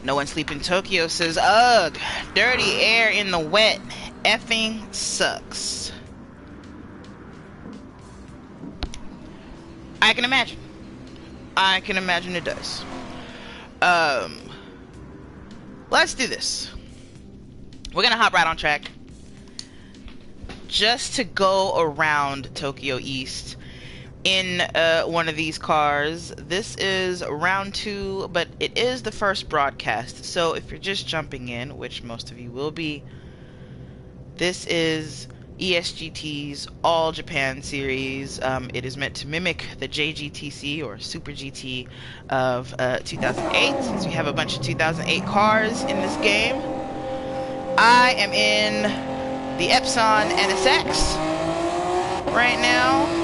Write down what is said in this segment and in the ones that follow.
No One Sleep in Tokyo says, ugh, dirty air in the wet effing sucks. I can imagine. I can imagine it does. Let's do this. We're gonna hop right on track. Just to go around Tokyo East in one of these cars. This is round 2, but it is the first broadcast. So if you're just jumping in, which most of you will be, this is ESGT's All Japan series. It is meant to mimic the JGTC or Super GT of 2008, since we have a bunch of 2008 cars in this game. I am in the Epson NSX right now.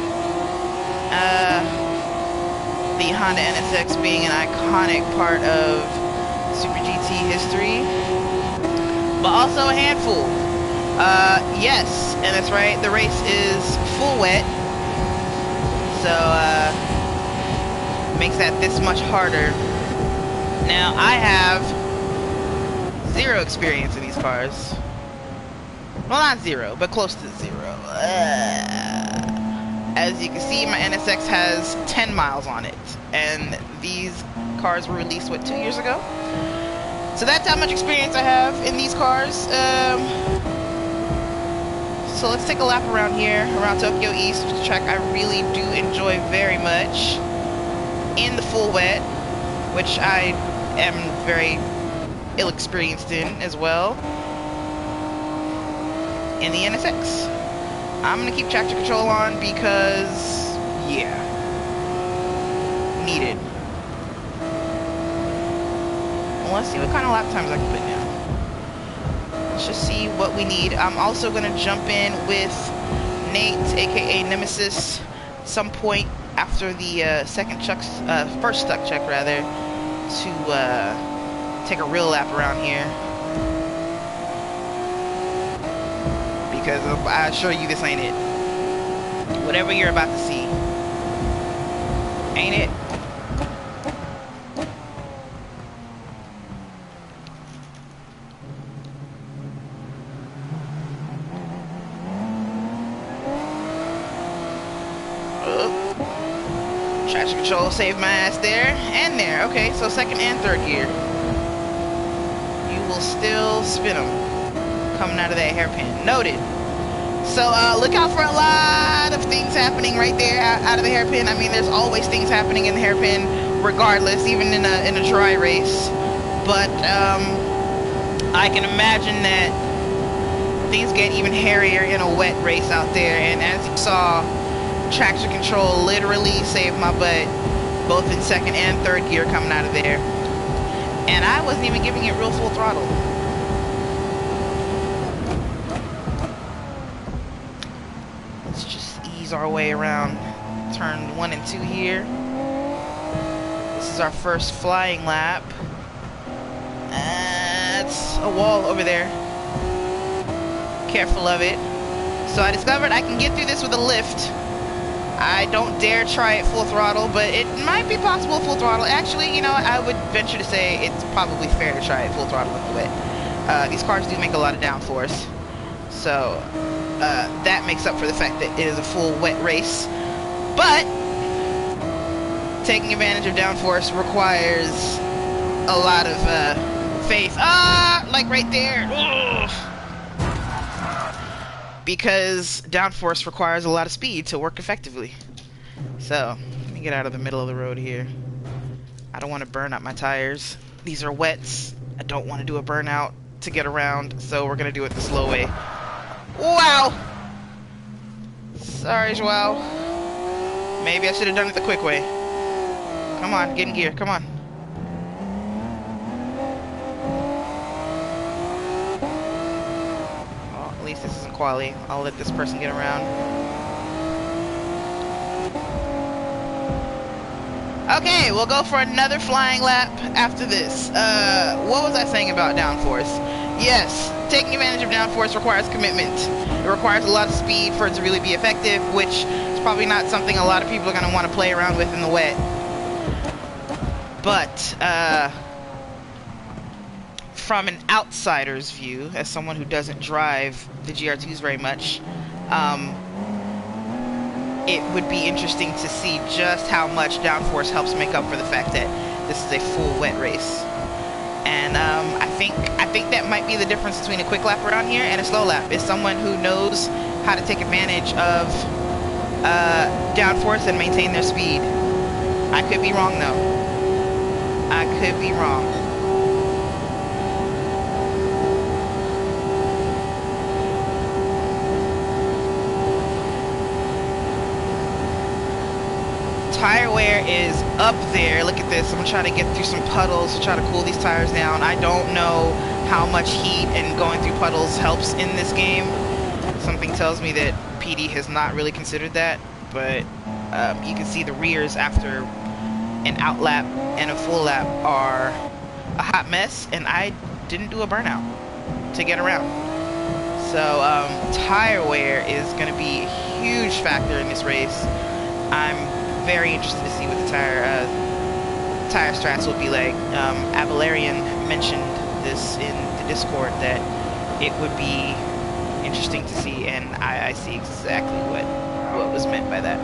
The Honda NSX being an iconic part of Super GT history, but also a handful. Yes, and that's right, the race is full wet, so makes that this much harder. Now, I have 0 experience in these cars. Well, not 0, but close to 0. As you can see, my NSX has 10 miles on it, and these cars were released, what, 2 years ago? So that's how much experience I have in these cars. So let's take a lap around here, around Tokyo East, which is a track I really do enjoy very much, in the full wet, which I am very ill-experienced in as well, in the NSX. I'm gonna keep traction control on because, yeah, needed. Well, let's see what kind of lap times I can put down. Let's just see what we need. I'm also gonna jump in with Nate, aka Nemesis, some point after the first stuck check rather, to take a real lap around here. Because I assure you this ain't it. Whatever you're about to see, ain't it? Traction control saved my ass there and there. Okay, so second and third gear. You will still spin them coming out of that hairpin. Noted. So look out for a lot of things happening right there out of the hairpin. I mean, there's always things happening in the hairpin, regardless, even in a dry race. But I can imagine that things get even hairier in a wet race out there. And as you saw, traction control literally saved my butt, both in second and third gear coming out of there. And I wasn't even giving it real full throttle. Let's just ease our way around turn 1 and 2 here. This is our first flying lap. It's a wall over there. Careful of it. So I discovered I can get through this with a lift. I don't dare try it full throttle, but it might be possible full throttle. Actually, you know, I would venture to say it's probably fair to try it full throttle in the wet. These cars do make a lot of downforce, so that makes up for the fact that it is a full wet race. But taking advantage of downforce requires a lot of faith. Like right there. Ugh. Because downforce requires a lot of speed to work effectively. So, let me get out of the middle of the road here. I don't want to burn out my tires. These are wets. I don't want to do a burnout to get around, so we're going to do it the slow way. Wow! Sorry, Joao. Maybe I should have done it the quick way. Come on, get in gear, come on. At least this isn't quali. I'll let this person get around. Okay, we'll go for another flying lap after this. What was I saying about downforce? Yes, taking advantage of downforce requires commitment. It requires a lot of speed for it to really be effective, which is probably not something a lot of people are going to want to play around with in the wet. But, from an outsider's view, as someone who doesn't drive the GR2s very much, it would be interesting to see just how much downforce helps make up for the fact that this is a full wet race. And I think that might be the difference between a quick lap around here and a slow lap, is someone who knows how to take advantage of downforce and maintain their speed. I could be wrong though. I could be wrong. Tire wear is up there. Look at this. I'm gonna try to get through some puddles to try to cool these tires down. I don't know how much heat and going through puddles helps in this game. Something tells me that PD has not really considered that, but you can see the rears after an out lap and a full lap are a hot mess, and I didn't do a burnout to get around. So tire wear is going to be a huge factor in this race. I'm very interested to see what the tire strats will be like. Avalarian mentioned this in the Discord, that it would be interesting to see, and I see exactly what was meant by that.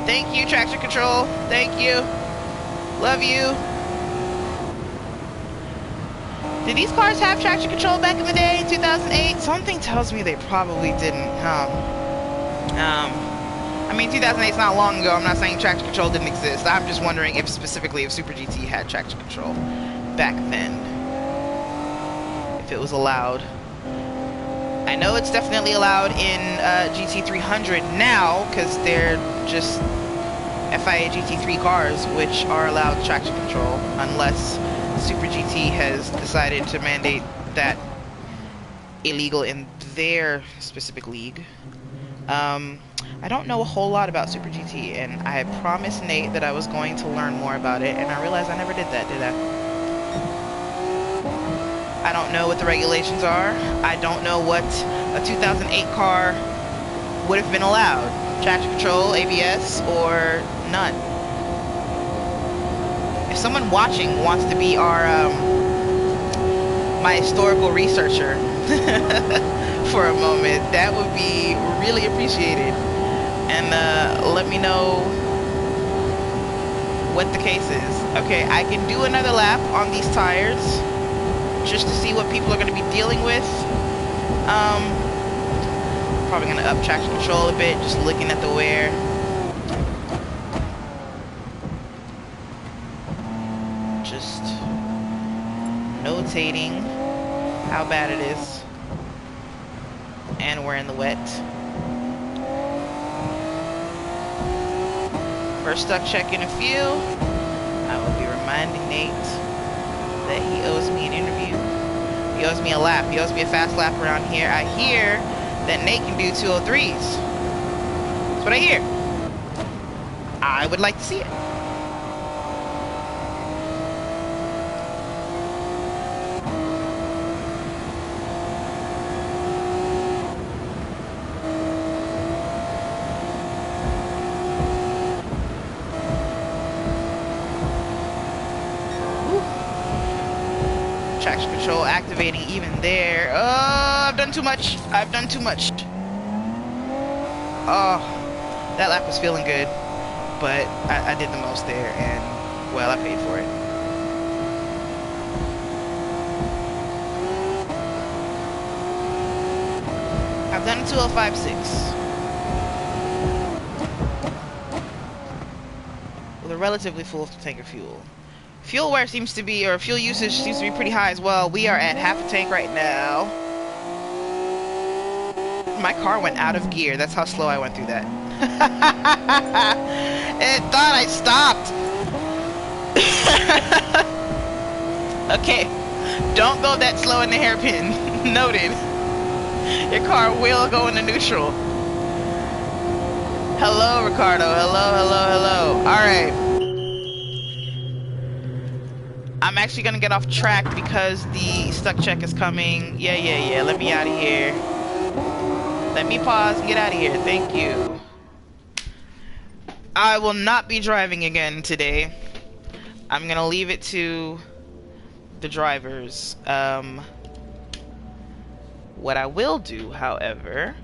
Thank you, traction control. Thank you. Love you. Did these cars have traction control back in the day in 2008? Something tells me they probably didn't. I mean, 2008 is not long ago. I'm not saying traction control didn't exist. I'm just wondering if specifically if Super GT had traction control back then, if it was allowed. I know it's definitely allowed in GT300 now, because they're just FIA GT3 cars which are allowed traction control, unless Super GT has decided to mandate that illegal in their specific league. I don't know a whole lot about Super GT, and I promised Nate that I was going to learn more about it, and I realized I never did that, did I? I don't know what the regulations are. I don't know what a 2008 car would have been allowed. Traction control, ABS, or none. If someone watching wants to be our my historical researcher for a moment, that would be really appreciated. And let me know what the case is. Okay, I can do another lap on these tires just to see what people are going to be dealing with. Probably going to up traction control a bit, just looking at the wear. Just notating how bad it is. And we're in the wet. First stuck check in a few. I will be reminding Nate that he owes me an interview. He owes me a lap. He owes me a fast lap around here. I hear that Nate can do 203s. That's what I hear. I would like to see it. Traction control activating even there. Oh, I've done too much. I've done too much. Oh, that lap was feeling good, but I did the most there, and, well, I paid for it. I've done a 205.6 with a relatively full tank of fuel. Fuel wear seems to be, or fuel usage seems to be pretty high as well. We are at half a tank right now. My car went out of gear. That's how slow I went through that. It thought I stopped. Okay, don't go that slow in the hairpin. Noted. Your car will go into neutral. Hello, Ricardo. Hello, hello, hello. All right. I'm actually gonna get off track because the stuck check is coming. Yeah. Let me out of here. Let me pause and get out of here. Thank you. I will not be driving again today. I'm gonna leave it to the drivers. What I will do, however,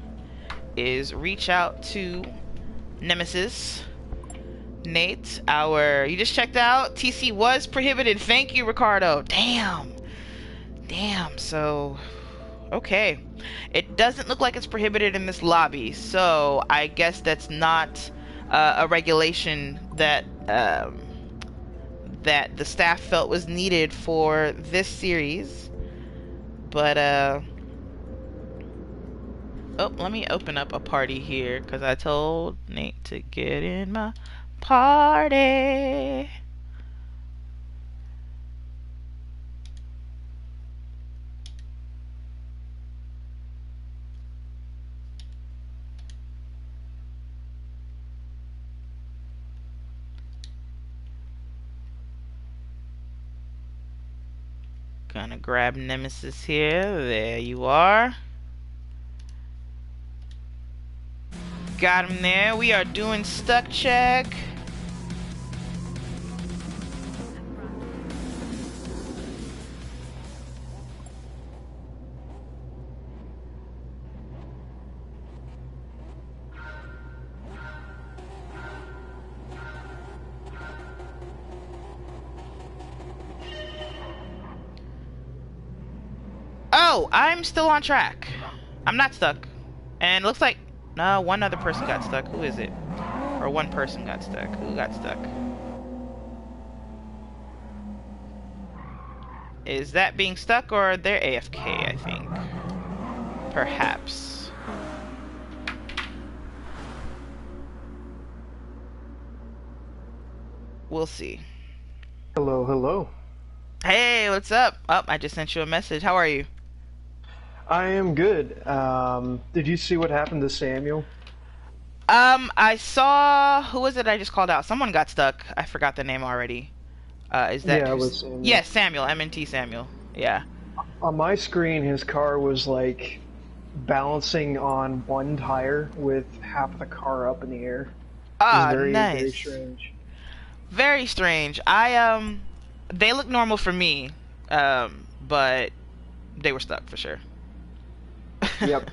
is reach out to Nemesis. Nate, you just checked out. TC was prohibited. Thank you, Ricardo. Damn, so, okay. It doesn't look like it's prohibited in this lobby, so I guess that's not a regulation that that the staff felt was needed for this series. But oh, let me open up a party here, because I told Nate to get in my party. Gonna grab Nemesis here. There you are. Got him there. We are doing stuck check. Oh, I'm still on track. I'm not stuck. And it looks like no, one other person got stuck. Who is it? Or one person got stuck. Who got stuck? Is that being stuck, or they're AFK, I think? Perhaps. We'll see. Hello, hello. Hey, what's up? Oh, I just sent you a message. How are you? I am good. Did you see what happened to Samuel? I saw, who was it I just called out? Someone got stuck. I forgot the name already. Is that? Yeah, it was Samuel. Yes, Samuel. MNT Samuel. Yeah. On my screen, his car was like balancing on one tire with half the car up in the air. Ah, very, nice. Very strange. Very strange. They look normal for me, but they were stuck for sure. Yep.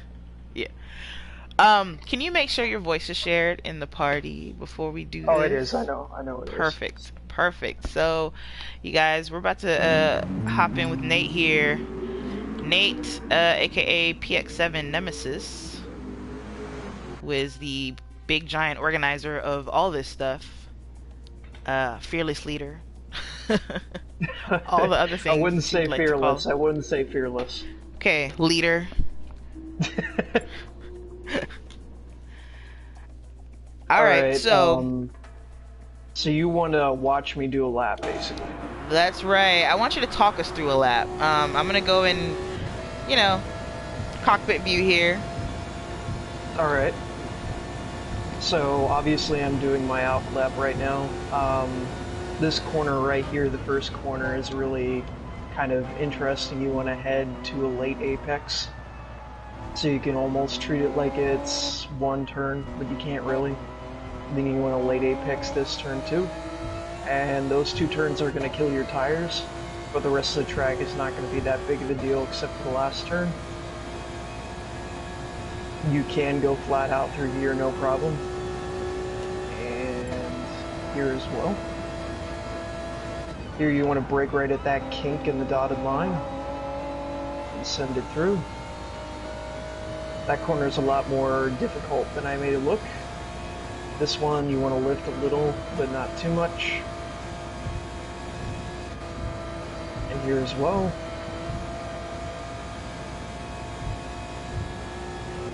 Yeah. Can you make sure your voice is shared in the party before we do this? Oh, it is. I know it is. Perfect. So, you guys, we're about to hop in with Nate here. Nate, aka PX7 Nemesis, who is the big giant organizer of all this stuff. Fearless leader. All the other things. I wouldn't say like fearless. I wouldn't say fearless. Okay, leader. All right, so you want to watch me do a lap, basically? That's right. I want you to talk us through a lap. I'm gonna go in, cockpit view here. All right. So obviously I'm doing my out lap right now. This corner right here, the first corner, is really kind of interesting. You want to head to a late apex. So you can almost treat it like it's one turn, but you can't really. Then you want to late apex this turn too. And those two turns are going to kill your tires, but the rest of the track is not going to be that big of a deal except for the last turn. You can go flat out through here, no problem. And here as well. Here you want to brake right at that kink in the dotted line and send it through. That corner is a lot more difficult than I made it look. This one you want to lift a little, but not too much. And here as well.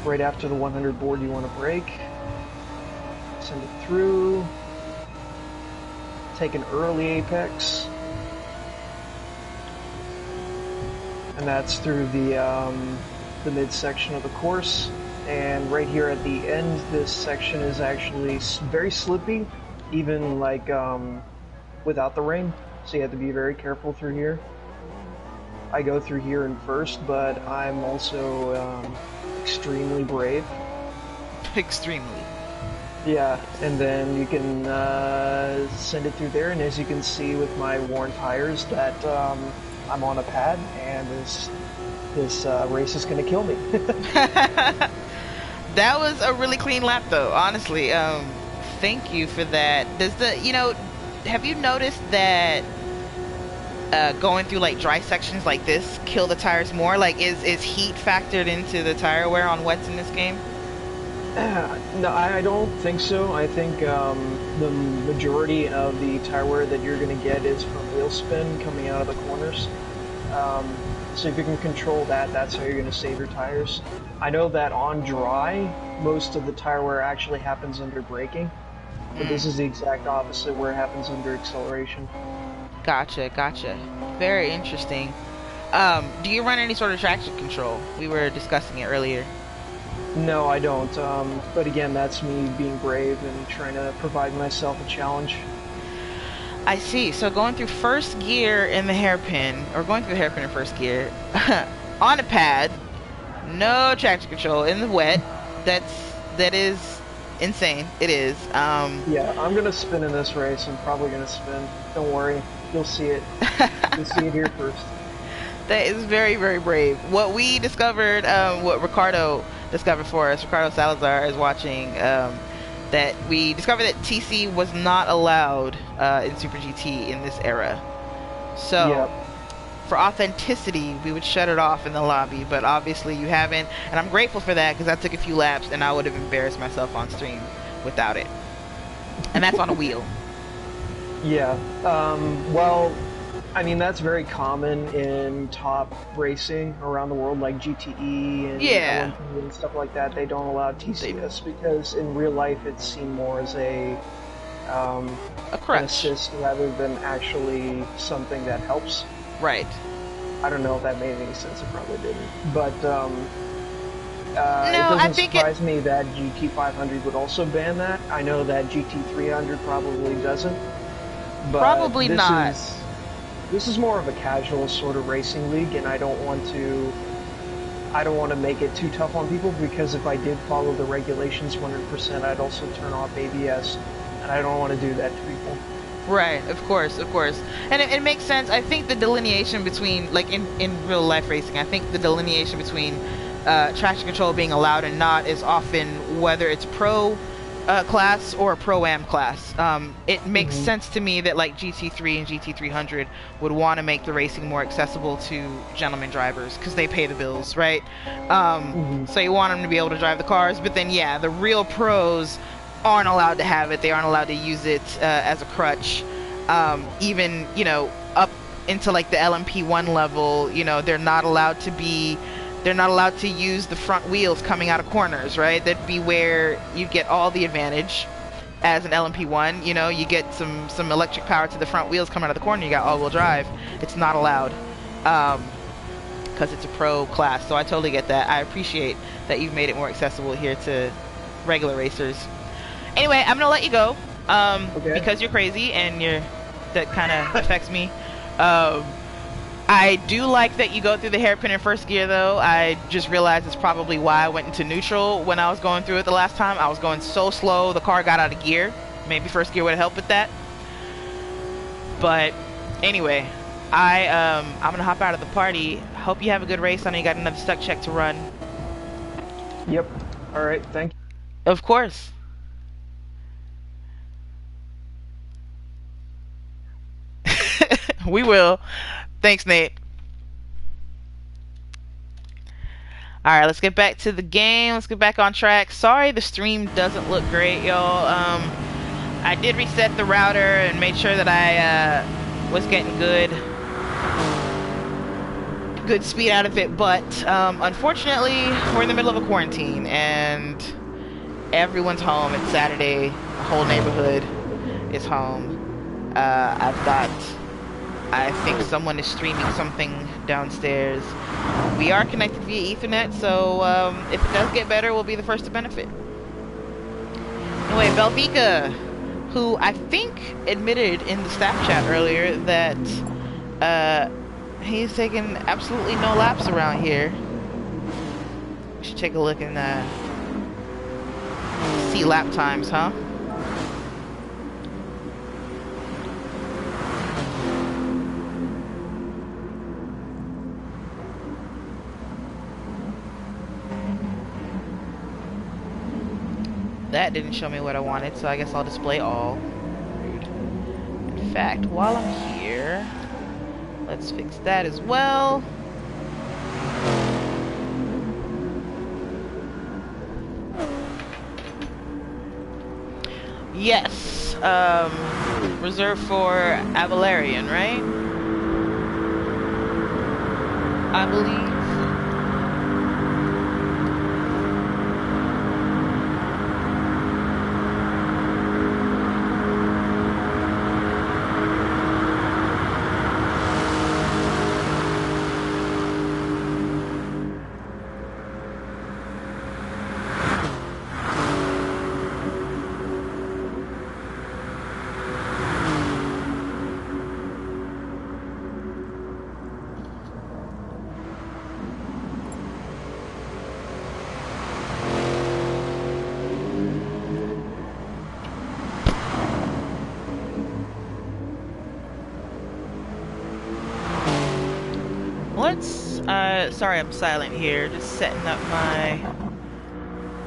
Right after the 100 board you want to brake. Send it through. Take an early apex. And that's through the midsection of the course. And right here at the end, this section is actually very slippy, even like without the rain. So you have to be very careful through here. I go through here in first, but I'm also extremely brave. Extremely. Yeah, and then you can send it through there, and as you can see with my worn tires, that I'm on a pad, and this race is gonna kill me. That was a really clean lap, though. Honestly, thank you for that. Does the have you noticed that going through like dry sections like this kill the tires more? Like, is heat factored into the tire wear on wets in this game? No, I don't think so. I think the majority of the tire wear that you're going to get is from wheel spin coming out of the corners. So if you can control that, that's how you're going to save your tires. I know that on dry, most of the tire wear actually happens under braking, but this is the exact opposite where it happens under acceleration. Gotcha, gotcha. Very interesting. Do you run any sort of traction control? We were discussing it earlier. No, I don't. But again, that's me being brave and trying to provide myself a challenge. I see. So going through first gear in the hairpin, or going through the hairpin in first gear, on a pad, no traction control in the wet. That is insane. It is. Yeah, I'm gonna spin in this race. I'm probably gonna spin. Don't worry, you'll see it. You'll see it here first. That is very, very brave. What we discovered, what Ricardo discovered for us, Ricardo Salazar is watching, that we discovered that TC was not allowed in Super GT in this era. So, yep. For authenticity, we would shut it off in the lobby, but obviously you haven't, and I'm grateful for that because I took a few laps and I would have embarrassed myself on stream without it. And that's on a wheel. Yeah. Well, I mean, that's very common in top racing around the world, like GTE and LMP and stuff like that. They don't allow TCS because in real life it's seen more as a crutch, an assist rather than actually something that helps. Right. I don't know if that made any sense. It probably didn't. But no, it doesn't surprise me that GT500 would also ban that. I know that GT300 probably doesn't. But probably not. This is more of a casual sort of racing league, and I don't want to make it too tough on people, because if I did follow the regulations 100%, I'd also turn off ABS, and I don't want to do that to people. Right, of course. And it makes sense. I think the delineation between, like in real life racing, I think the delineation between traction control being allowed and not is often whether it's pro class or pro-am class. It makes sense to me that like GT3 and GT300 would want to make the racing more accessible to gentleman drivers because they pay the bills, right? So you want them to be able to drive the cars, but then yeah, the real pros aren't allowed to have it. They aren't allowed to use it as a crutch. Even, up into like the LMP1 level, they're not allowed to use the front wheels coming out of corners, right? That'd be where you get all the advantage as an LMP1. You get some electric power to the front wheels coming out of the corner, you got all-wheel drive. It's not allowed because it's a pro class. So I totally get that. I appreciate that you've made it more accessible here to regular racers. Anyway, I'm gonna let you go because you're crazy and that kind of affects me. I do like that you go through the hairpin in first gear, though. I just realized it's probably why I went into neutral when I was going through it the last time. I was going so slow, the car got out of gear. Maybe first gear would have helped with that. But anyway, I'm gonna hop out of the party. Hope you have a good race. I know you got another stuck check to run. Yep. All right. Thank you. Of course. We will. Thanks, Nate. Alright, let's get back to the game. Let's get back on track. Sorry the stream doesn't look great, y'all. I did reset the router and made sure that I was getting good speed out of it, but unfortunately we're in the middle of a quarantine and everyone's home. It's Saturday. The whole neighborhood is home. I think someone is streaming something downstairs. We are connected via Ethernet, so if it does get better, we'll be the first to benefit. Anyway, Belvika, who I think admitted in the staff chat earlier that he's taking absolutely no laps around here. We should take a look and see lap times, huh? that didn't show me what I wanted, so I guess I'll display all. Rude. In fact, while I'm here, let's fix that as well. Yes, reserved for Avalarian, right? I believe. Sorry I'm silent here, just setting up my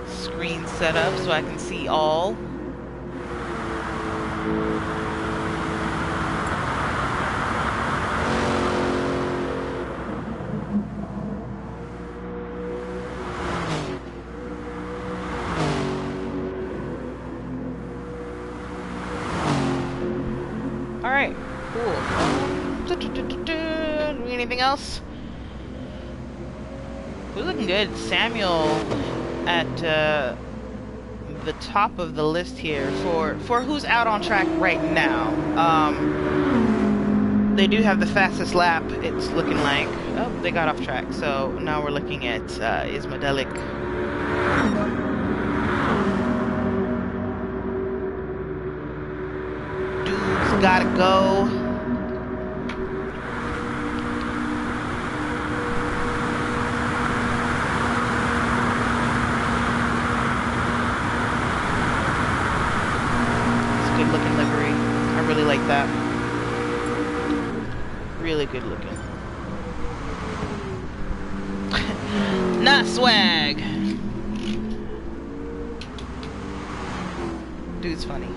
screen setup so I can see all. Alright, cool. Anything else? We're looking good. Samuel at the top of the list here for who's out on track right now. They do have the fastest lap, it's looking like. Oh, they got off track. So now we're looking at Ismadelic. Dude's gotta go. Looking livery. I really like that. Really good looking. Nah, swag. Dude's funny.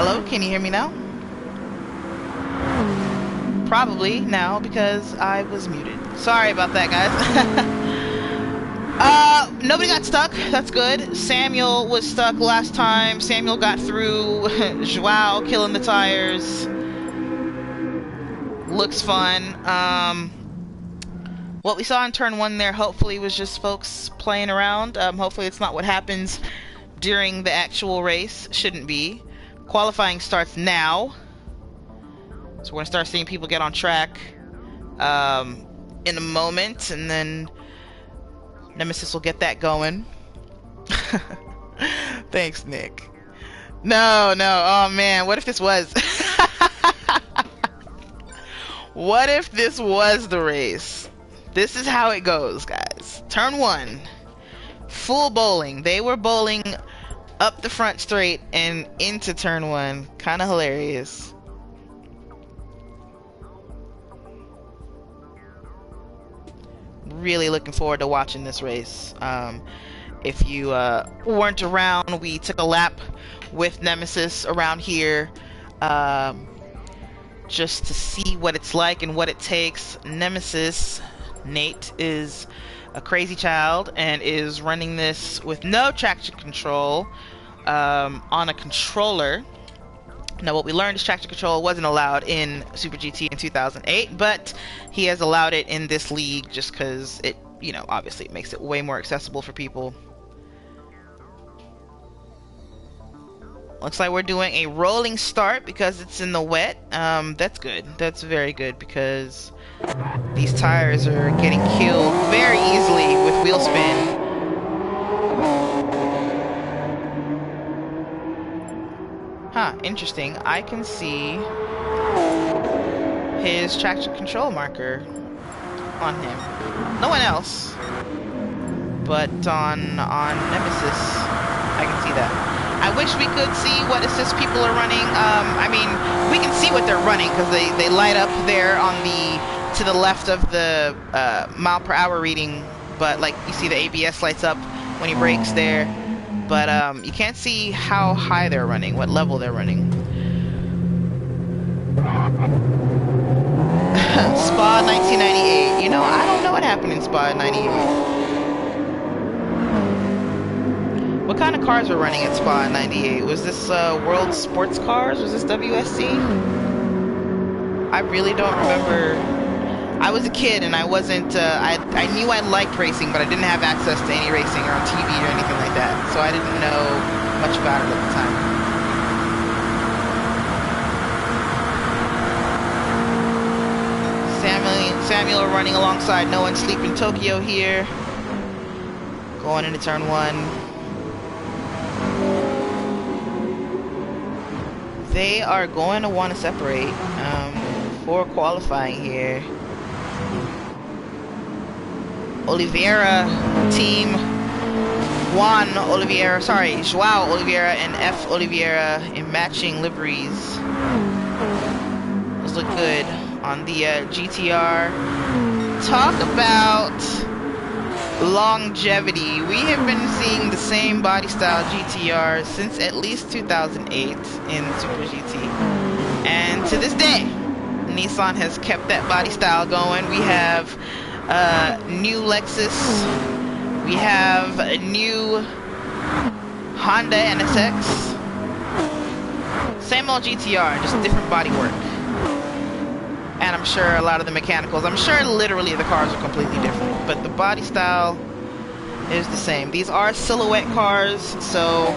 Hello, can you hear me now? Probably now because I was muted. Sorry about that, guys. Nobody got stuck. That's good. Samuel was stuck last time. Samuel got through. Joao killing the tires. Looks fun. What we saw in turn 1 there hopefully was just folks playing around. Hopefully it's not what happens during the actual race. Shouldn't be. Qualifying starts now. So we're gonna start seeing people get on track in a moment, and then Nemesis will get that going. Thanks, Nick. No, oh man, what if this was? What if this was the race? This is how it goes, guys. Turn 1, full bowling. They were bowling up the front straight and into turn 1. Kind of hilarious. Really looking forward to watching this race. If you weren't around, we took a lap with Nemesis around here just to see what it's like and what it takes. Nemesis, Nate, is a crazy child and is running this with no traction control on a controller. Now, what we learned is traction control wasn't allowed in Super GT in 2008, but he has allowed it in this league just because it, you know, obviously it makes it way more accessible for people. Looks like we're doing a rolling start because it's in the wet. That's good. That's very good because these tires are getting killed very easily with wheel spin. Huh, interesting. I can see his traction control marker on him. No one else, but on Nemesis, I can see that. I wish we could see what assist people are running. I mean, we can see what they're running because they light up there on to the left of the mile per hour reading. But like you see, the ABS lights up when he brakes there. But you can't see how high they're running, what level they're running. Spa 1998. You know, I don't know what happened in Spa 98. What kind of cars were running at Spa 98? Was this World Sports Cars? Was this WSC? I really don't remember. I was a kid and I wasn't, I knew I liked racing, but I didn't have access to any racing or on TV or anything like that. So I didn't know much about it at the time. Samuel running alongside No One Sleeping Tokyo here. Going into turn 1. They are going to want to separate for qualifying here. Oliveira team, Joao Oliveira and F. Oliveira in matching liveries. Those look good on the GTR. Talk about longevity. We have been seeing the same body style GTR since at least 2008 in Super GT. And to this day, Nissan has kept that body style going. We have new Lexus, we have a new Honda NSX, same old GTR, just different bodywork. And I'm sure a lot of the mechanicals, I'm sure literally the cars are completely different, but the body style is the same. These are silhouette cars, so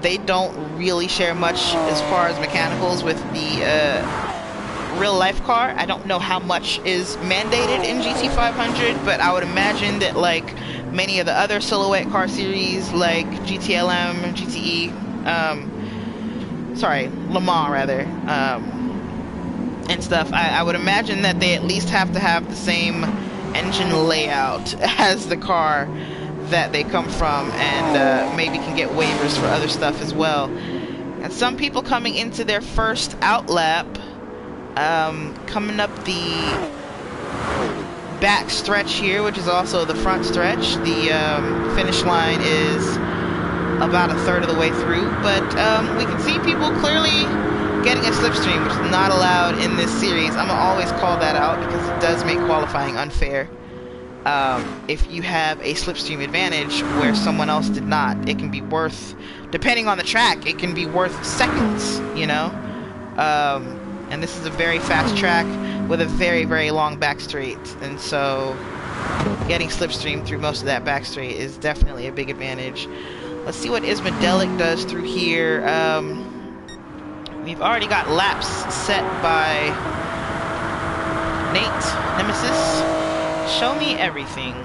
they don't really share much as far as mechanicals with the real life car. I don't know how much is mandated in GT500, but I would imagine that like many of the other silhouette car series like GTLM, GTE, Le Mans rather, and stuff, I would imagine that they at least have to have the same engine layout as the car that they come from, and maybe can get waivers for other stuff as well. And some people coming into their first out lap, coming up the back stretch here, which is also the front stretch. The finish line is about a third of the way through, but we can see people clearly getting a slipstream, which is not allowed in this series. I'm gonna always call that out because it does make qualifying unfair. If you have a slipstream advantage where someone else did not, it can be worth, depending on the track, it can be worth seconds, you know? And this is a very fast track with a very, very long back straight, and so getting slipstream through most of that back straight is definitely a big advantage. Let's see what Ismadelic does through here. We've already got laps set by Nate, Nemesis. Show me everything.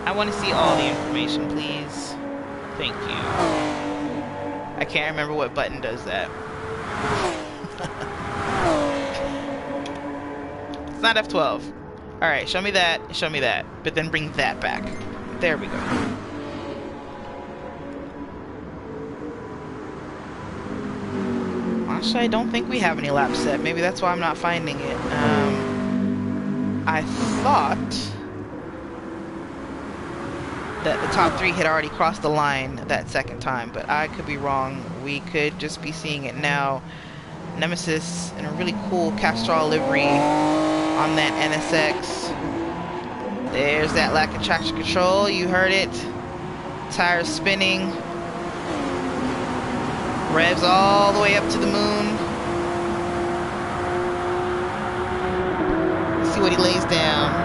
I want to see all the information, please. Thank you. I can't remember what button does that. It's not F12. Alright, show me that, but then bring that back. There we go. Actually, I don't think we have any laps set. Maybe that's why I'm not finding it. I thought that the top three had already crossed the line that second time, but I could be wrong. We could just be seeing it now. Nemesis in a really cool Castrol livery on that NSX. There's that lack of traction control. You heard it. Tires spinning. Revs all the way up to the moon. Let's see what he lays down.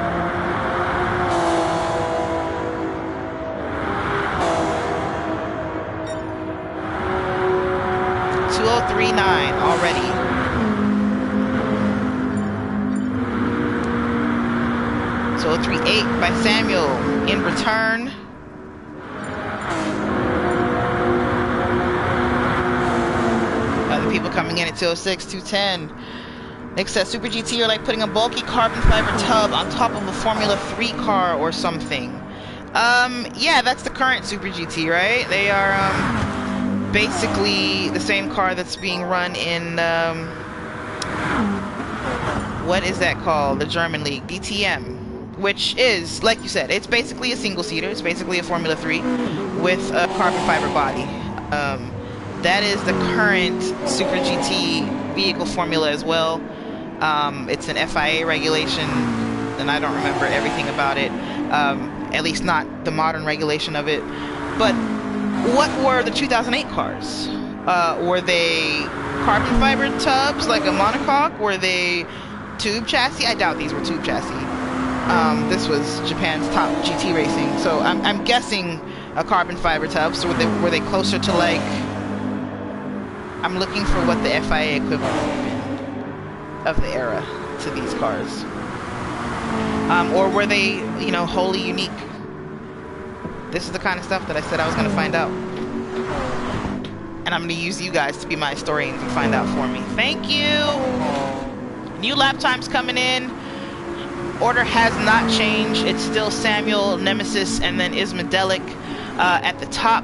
.203.9 already. So 3.8 by Samuel in return. Other people coming in at 206, 210. Nick says Super GT are like putting a bulky carbon fiber tub on top of a Formula 3 car or something. Yeah, that's the current Super GT, right? They are basically the same car that's being run in what is that called? The German league, DTM. Which is, like you said, it's basically a single-seater. It's basically a Formula 3 with a carbon fiber body. That is the current Super GT vehicle formula as well. It's an FIA regulation, and I don't remember everything about it. At least not the modern regulation of it. But what were the 2008 cars? Were they carbon fiber tubs like a monocoque? Were they tube chassis? I doubt these were tube chassis. This was Japan's top GT racing, so I'm guessing a carbon fiber tub. So were they closer to, like, I'm looking for what the FIA equivalent would have been of the era to these cars. Or were they, you know, wholly unique? This is the kind of stuff that I said I was going to find out. And I'm going to use you guys to be my historians and find out for me. Thank you! New lap times coming in. Order has not changed. It's still Samuel, Nemesis, and then Ismadelic at the top.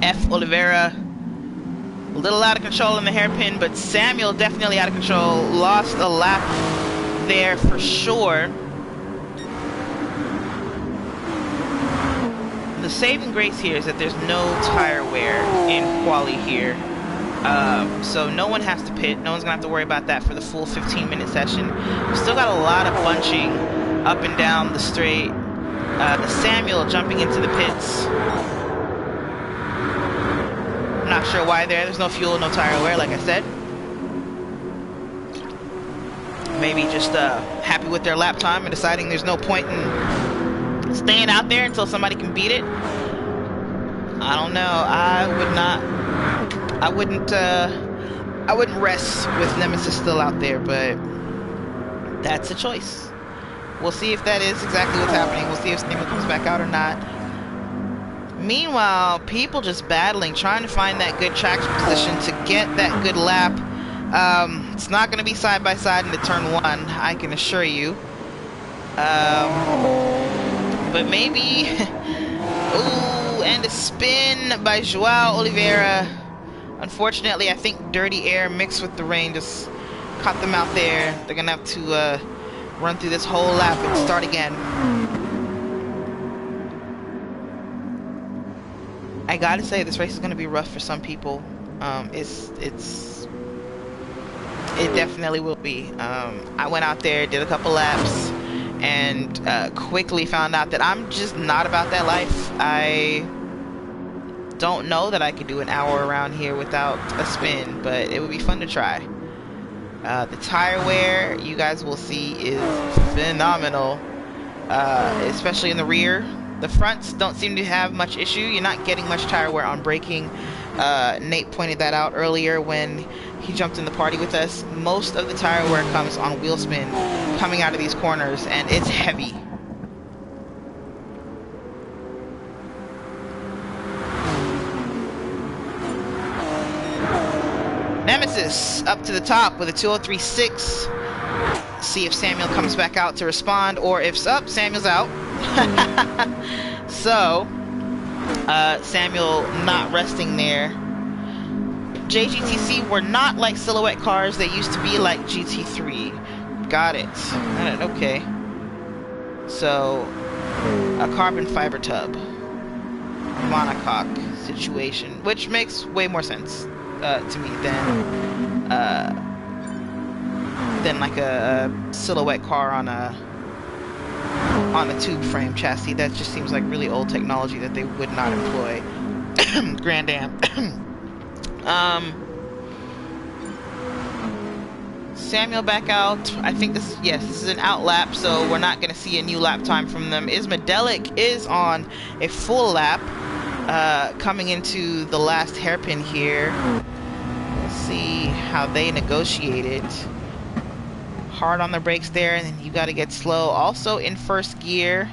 F. Oliveira, a little out of control in the hairpin, but Samuel definitely out of control. Lost a lap there for sure. The saving grace here is that there's no tire wear in quali here. So no one has to pit. No one's gonna have to worry about that for the full 15-minute session. We've still got a lot of bunching up and down the straight. Samuel jumping into the pits. I'm not sure why there's no fuel, no tire wear, like I said. Maybe just happy with their lap time and deciding there's no point in staying out there until somebody can beat it. I don't know. I wouldn't rest with Nemesis still out there, but that's a choice. We'll see if that is exactly what's happening. We'll see if Samuel comes back out or not. Meanwhile, people just battling, trying to find that good traction position to get that good lap. It's not going to be side by side into turn one, I can assure you. But maybe, ooh, and a spin by Joao Oliveira. Unfortunately, I think dirty air mixed with the rain just caught them out there. They're gonna have to run through this whole lap and start again. I gotta say, this race is gonna be rough for some people. It definitely will be. I went out there, did a couple laps, and quickly found out that I'm just not about that life. I don't know that I could do an hour around here without a spin, but it would be fun to try. The tire wear, you guys will see, is phenomenal, especially in the rear. The fronts don't seem to have much issue. You're not getting much tire wear on braking. Nate pointed that out earlier when he jumped in the party with us. Most of the tire wear comes on wheel spin coming out of these corners, and it's heavy. Nemesis up to the top with a 203.6. See if Samuel comes back out to respond, or if up, Samuel's out. So Samuel not resting there. JGTC were not like silhouette cars. They used to be like GT3. Got it. Okay. So a carbon fiber tub monocoque situation, which makes way more sense to me than like a silhouette car on a tube frame chassis. That just seems like really old technology that they would not employ. Grand Am. Samuel back out. I think this is an out lap, so we're not going to see a new lap time from them. Ismadelic is on a full lap, coming into the last hairpin here. Let's see how they negotiate it. Hard on the brakes there, and then you got to get slow. Also in first gear,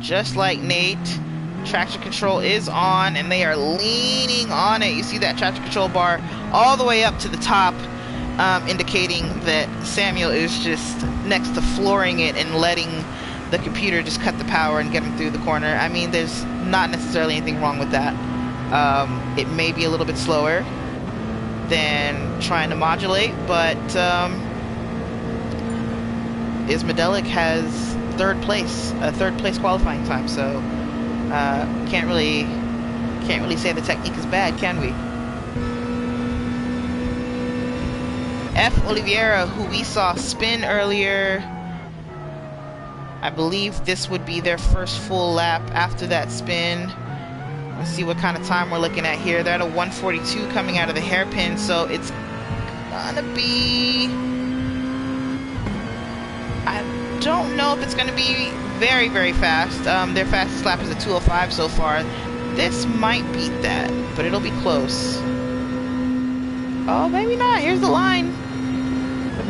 just like Nate. Traction control is on, and they are leaning on it. You see that traction control bar all the way up to the top, indicating that Samuel is just next to flooring it and letting the computer just cut the power and get him through the corner. I mean, there's not necessarily anything wrong with that. It may be a little bit slower than trying to modulate, but Ismadelic has third place qualifying time, so can't really say the technique is bad, can we? F. Oliveira, who we saw spin earlier, I believe this would be their first full lap after that spin. Let's see what kind of time we're looking at here. They're at a 1:42 coming out of the hairpin, so it's gonna be, I don't know if it's gonna be very, very fast. Their fastest lap is a 2:05 so far. This might beat that, but it'll be close. Oh, maybe not. Here's the line.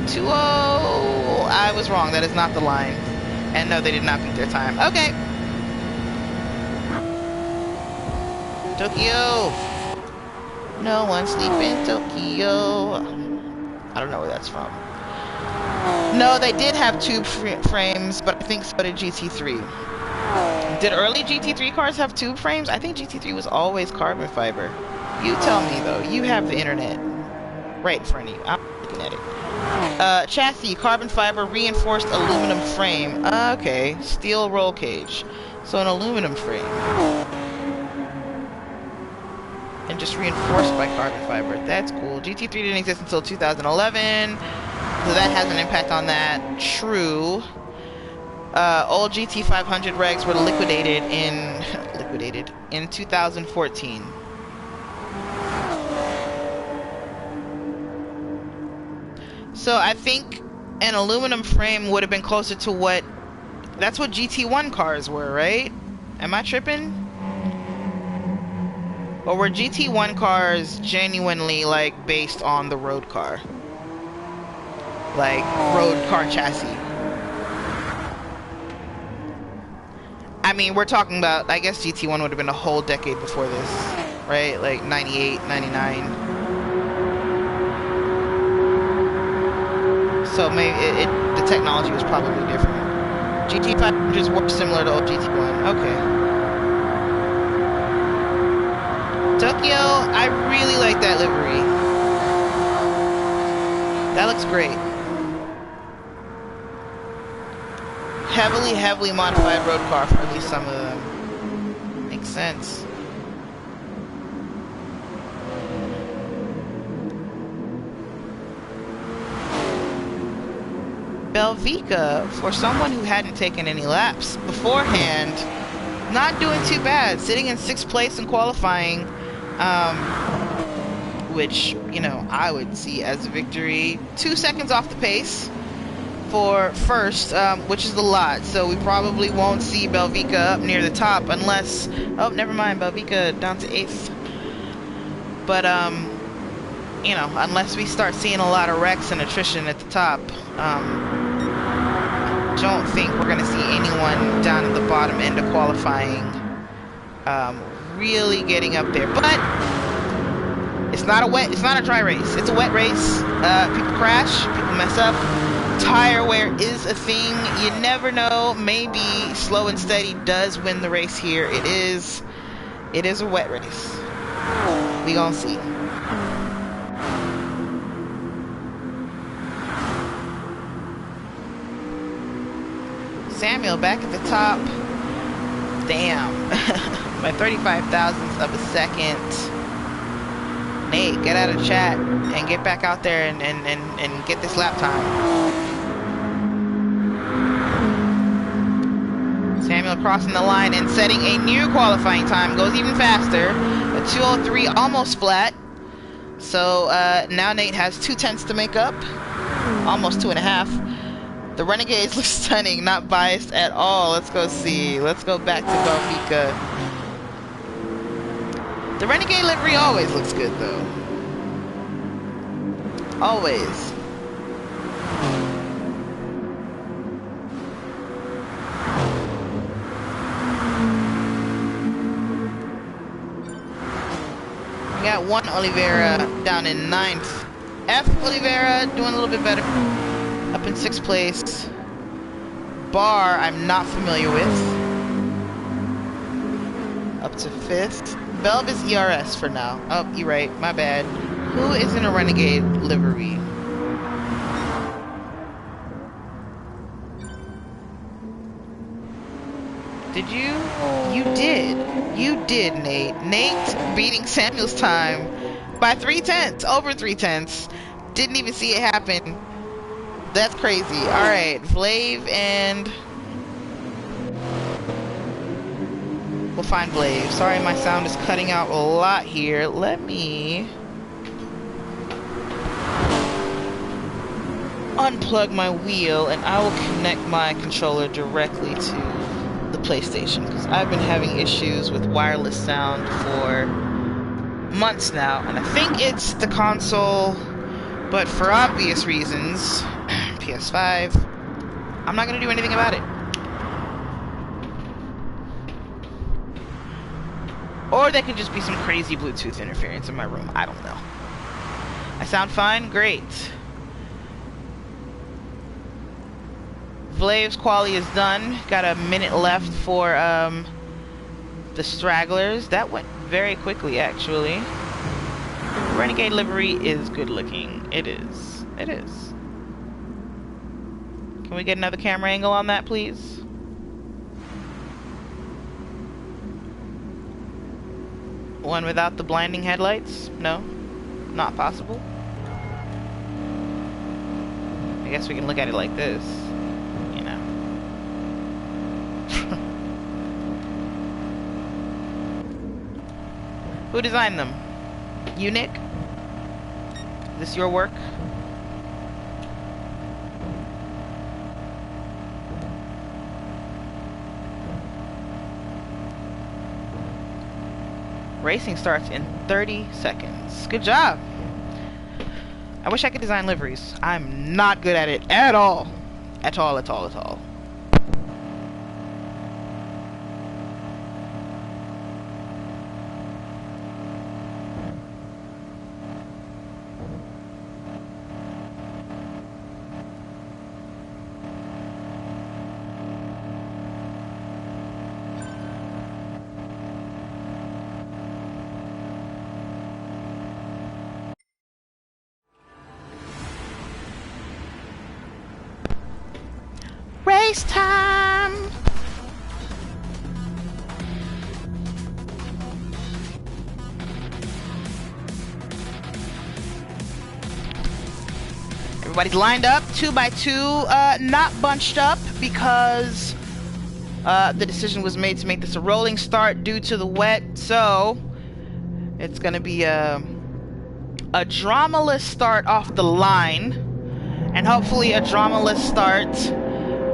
2:0. I was wrong. That is not the line. And no, they did not beat their time. Okay. Tokyo. No one sleep in Tokyo. I don't know where that's from. No, they did have tube frames, but I think so did GT3. Did early GT3 cars have tube frames? I think GT3 was always carbon fiber. You tell me, though. You have the internet right in front of you. I'm looking at it. Chassis, carbon fiber, reinforced aluminum frame. Okay, steel roll cage. So an aluminum frame. And just reinforced by carbon fiber. That's cool. GT3 didn't exist until 2011. So that has an impact on that. True. Old GT500 regs were liquidated in 2014. So I think an aluminum frame would have been closer to what, that's what GT1 cars were, right? Am I tripping? Or were GT1 cars genuinely like based on the road car? Like road car chassis? I mean, we're talking about, I guess GT1 would have been a whole decade before this, right? Like 98, 99. So maybe the technology was probably different. GT500s were similar to old GT1. Okay. Tokyo, I really like that livery. That looks great. Heavily modified road car for at least some of them. Makes sense. Belvica, for someone who hadn't taken any laps beforehand, not doing too bad. Sitting in 6th place in qualifying, which, you know, I would see as a victory. 2 seconds off the pace for first, which is a lot. So we probably won't see Belvica up near the top unless... Oh, never mind. Belvica down to 8th. But, you know, unless we start seeing a lot of wrecks and attrition at the top, don't think we're going to see anyone down at the bottom end of qualifying really getting up there. But it's not a dry race. It's a wet race. People crash, people mess up. Tire wear is a thing. You never know. Maybe slow and steady does win the race here. It is a wet race. We gonna see. Samuel back at the top. Damn. By 35 thousandths of a second. Nate, get out of chat and get back out there and get this lap time. Samuel crossing the line and setting a new qualifying time. Goes even faster. A 2:03, almost flat. So now Nate has 2/10 to make up. Almost 2.5. The Renegades look stunning, not biased at all. Let's go see. Let's go back to Belvica. The Renegade livery always looks good, though. Always. We got one Oliveira down in 9th. F. Oliveira doing a little bit better. Up in 6th place. Barr, I'm not familiar with. Up to 5th. Belv is ERS for now. Oh, you're right. My bad. Who is in a Renegade livery? Did you? You did. You did, Nate. Nate beating Samuel's time by 3/10. Over 3/10. Didn't even see it happen. That's crazy. Alright, Vlave and... We'll find Vlave. Sorry, my sound is cutting out a lot here. Let me... unplug my wheel and I will connect my controller directly to the PlayStation, because I've been having issues with wireless sound for months now, and I think it's the console, but for obvious reasons... PS5. I'm not gonna do anything about it. Or there could just be some crazy Bluetooth interference in my room. I don't know. I sound fine? Great. Vlave's quali is done. Got a minute left for the stragglers. That went very quickly, actually. Renegade livery is good looking. It is. It is. Can we get another camera angle on that, please? One without the blinding headlights? No? Not possible? I guess we can look at it like this. You know. Who designed them? You, Nick? Is this your work? Racing starts in 30 seconds. Good job. I wish I could design liveries. I'm not good at it at all. At all, at all, at all. race time. Everybody's lined up 2 by 2, not bunched up because the decision was made to make this a rolling start due to the wet. So it's gonna be a dramaless start off the line, and hopefully a dramaless start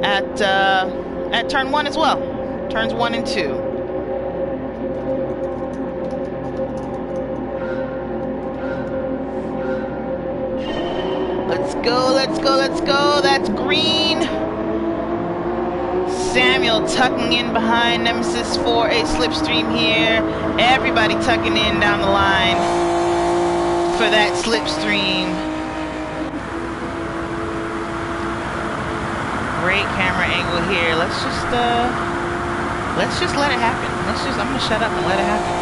at turn 1 as well. Turns 1 and 2. Let's go, let's go, let's go. That's green. Samuel tucking in behind Nemesis for a slipstream here. Everybody tucking in down the line for that slipstream. Great camera angle here. Let's just let it happen. I'm gonna shut up and let it happen.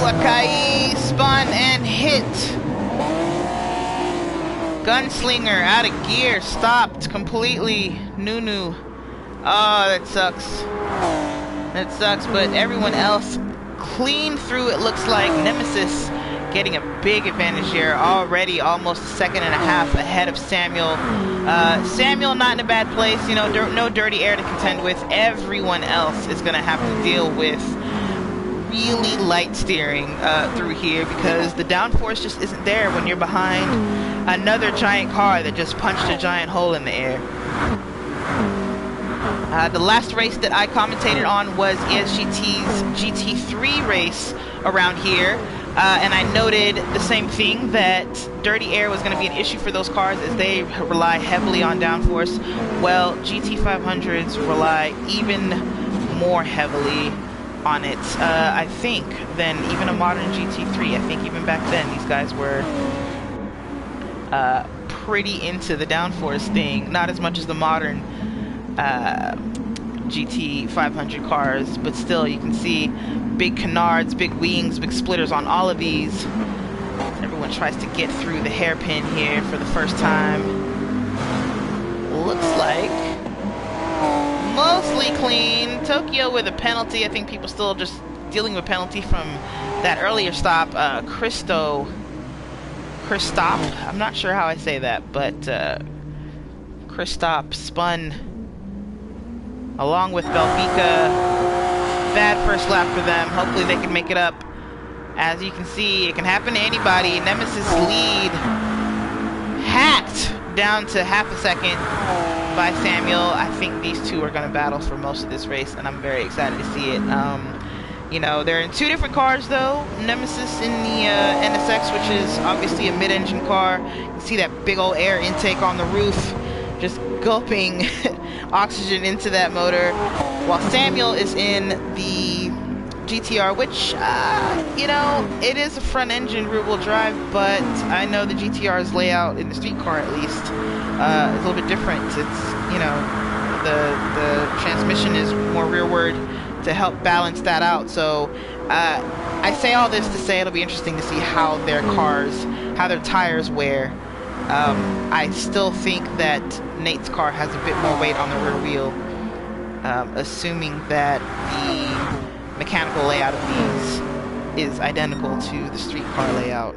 Wakai spun and hit. Gunslinger out of gear, stopped completely. Nunu. Oh, that sucks. That sucks, but everyone else clean through, it looks like. Nemesis getting a big advantage here. Already almost a second and a half ahead of Samuel. Samuel not in a bad place. You know, no dirty air to contend with. Everyone else is going to have to deal with really light steering through here because the downforce just isn't there when you're behind another giant car that just punched a giant hole in the air. The last race that I commentated on was ESGT's GT3 race around here, and I noted the same thing, that dirty air was going to be an issue for those cars as they rely heavily on downforce. Well, GT500s rely even more heavily on it, I think, than even a modern GT3. I think even back then these guys were pretty into the downforce thing, not as much as the modern GT500 cars, but still you can see big canards, big wings, big splitters on all of these. Everyone tries to get through the hairpin here for the first time. Looks like mostly clean. Tokyo with a penalty. I think people still just dealing with penalty from that earlier stop. Christop, I'm not sure how I say that, but Christop spun along with Belgica. Bad first lap for them. Hopefully they can make it up. As you can see, it can happen to anybody. Nemesis lead hacked down to half a second by Samuel. I think these two are going to battle for most of this race, and I'm very excited to see it. You know, they're in two different cars though. Nemesis in the NSX, which is obviously a mid-engine car. You can see that big old air intake on the roof, just gulping oxygen into that motor, while Samuel is in the GTR, which, you know, it is a front-engine rear-wheel drive, but I know the GTR's layout in the street car, at least, is a little bit different. It's, you know, the transmission is more rearward to help balance that out. So I say all this to say it'll be interesting to see how their cars, how their tires wear. I still think that Nate's car has a bit more weight on the rear wheel, assuming that the mechanical layout of these is identical to the street car layout.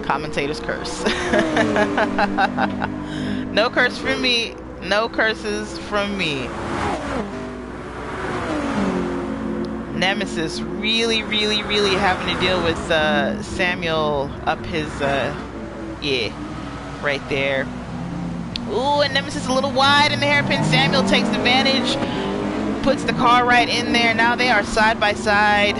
Commentator's curse. No curse from me. No curses from me. Nemesis really having to deal with Samuel up his, yeah, right there. Ooh, and Nemesis a little wide in the hairpin. Samuel takes advantage, puts the car right in there. Now they are side by side.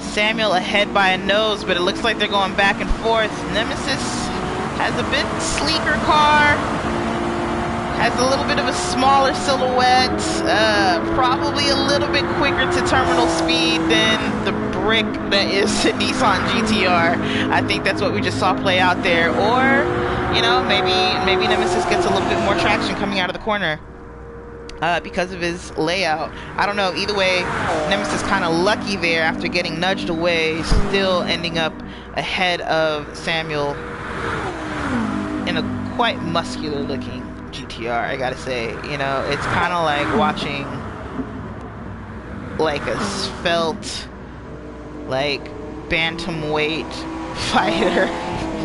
Samuel ahead by a nose, but it looks like they're going back and forth. Nemesis has a bit sleeker car, has a little bit of a smaller silhouette, probably a little bit quicker to terminal speed than the brick that is a Nissan GTR. I think that's what we just saw play out there. Or, you know, maybe Nemesis gets a little bit more traction coming out of the corner because of his layout. I don't know. Either way, Nemesis kind of lucky there after getting nudged away, still ending up ahead of Samuel in a quite muscular looking GTR, I gotta say. You know, it's kind of like watching like a svelte, like bantamweight fighter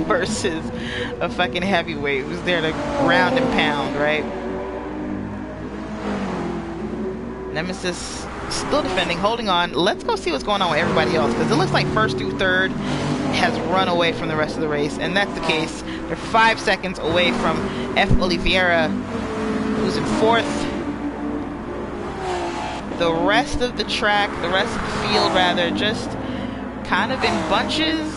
versus a fucking heavyweight who's there to ground and pound, right? Nemesis still defending, holding on. Let's go see what's going on with everybody else, because it looks like first through third has run away from the rest of the race, and that's the case. They're 5 seconds away from F. Oliveira, who's in fourth. The rest of the track, the rest of the field rather, just kind of in bunches.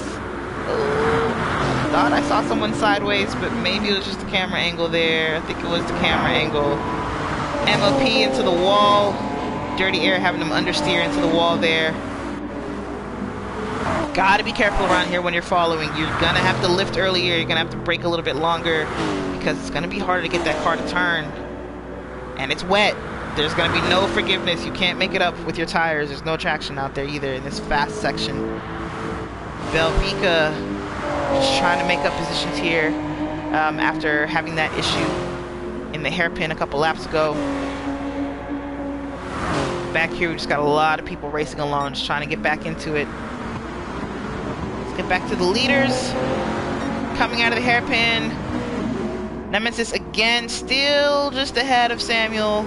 Thought I saw someone sideways, but maybe it was just the camera angle there. I think it was the camera angle. MOP into the wall. Dirty Air having them understeer into the wall there. Gotta be careful around here when you're following. You're gonna have to lift earlier. You're gonna have to brake a little bit longer because it's gonna be harder to get that car to turn. And it's wet. There's gonna be no forgiveness. You can't make it up with your tires. There's no traction out there either in this fast section. Belvica just trying to make up positions here after having that issue in the hairpin a couple laps ago. Back here, we just got a lot of people racing along, just trying to get back into it. Let's get back to the leaders. Coming out of the hairpin. Nemesis again, still just ahead of Samuel.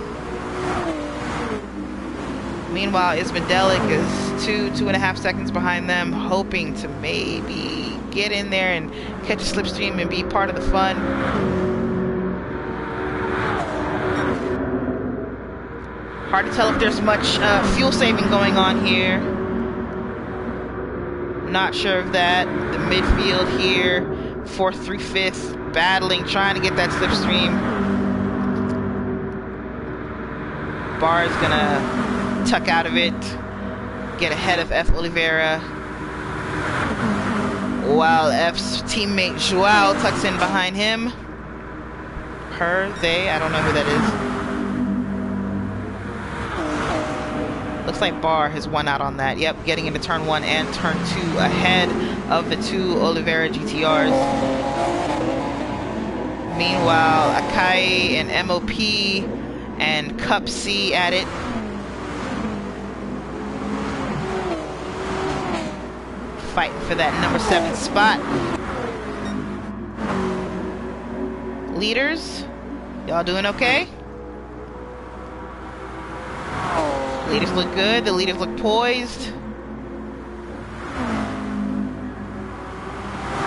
Meanwhile, Ismadelic is 2.5 seconds behind them, hoping to maybe get in there and catch a slipstream and be part of the fun. Hard to tell if there's much fuel saving going on here. Not sure of that. The midfield here, 4th through 5th, battling, trying to get that slipstream. Barr is gonna tuck out of it, get ahead of F. Oliveira, while F's teammate Joao tucks in behind him. Her, they, I don't know who that is. Looks like Barr has won out on that. Yep, getting into turn 1 and turn 2 ahead of the 2 Oliveira GTRs. Meanwhile, Akai and MOP and Cup C at it. Fighting for that number 7 spot. Leaders, y'all doing okay? Leaders look good. The leaders look poised.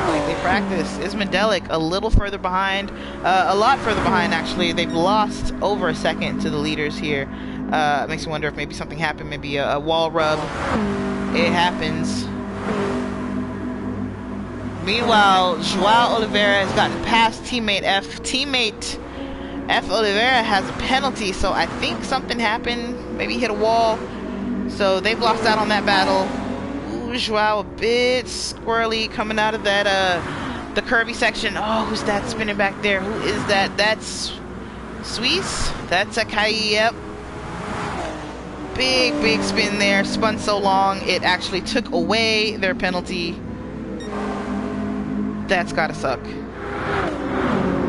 Like they practice. Ismadelic a little further behind. A lot further behind, actually. They've lost over a second to the leaders here. It makes me wonder if maybe something happened. Maybe a wall rub. It happens. Meanwhile, Joao Oliveira has gotten past teammate F. Teammate F. Oliveira has a penalty, so I think something happened. Maybe hit a wall. So they've lost out on that battle. Ooh, Joao a bit squirrely coming out of that the curvy section. Oh, who's that spinning back there? Who is that? That's Swiss? That's Akai, yep. Big spin there. Spun so long it actually took away their penalty. That's gotta suck.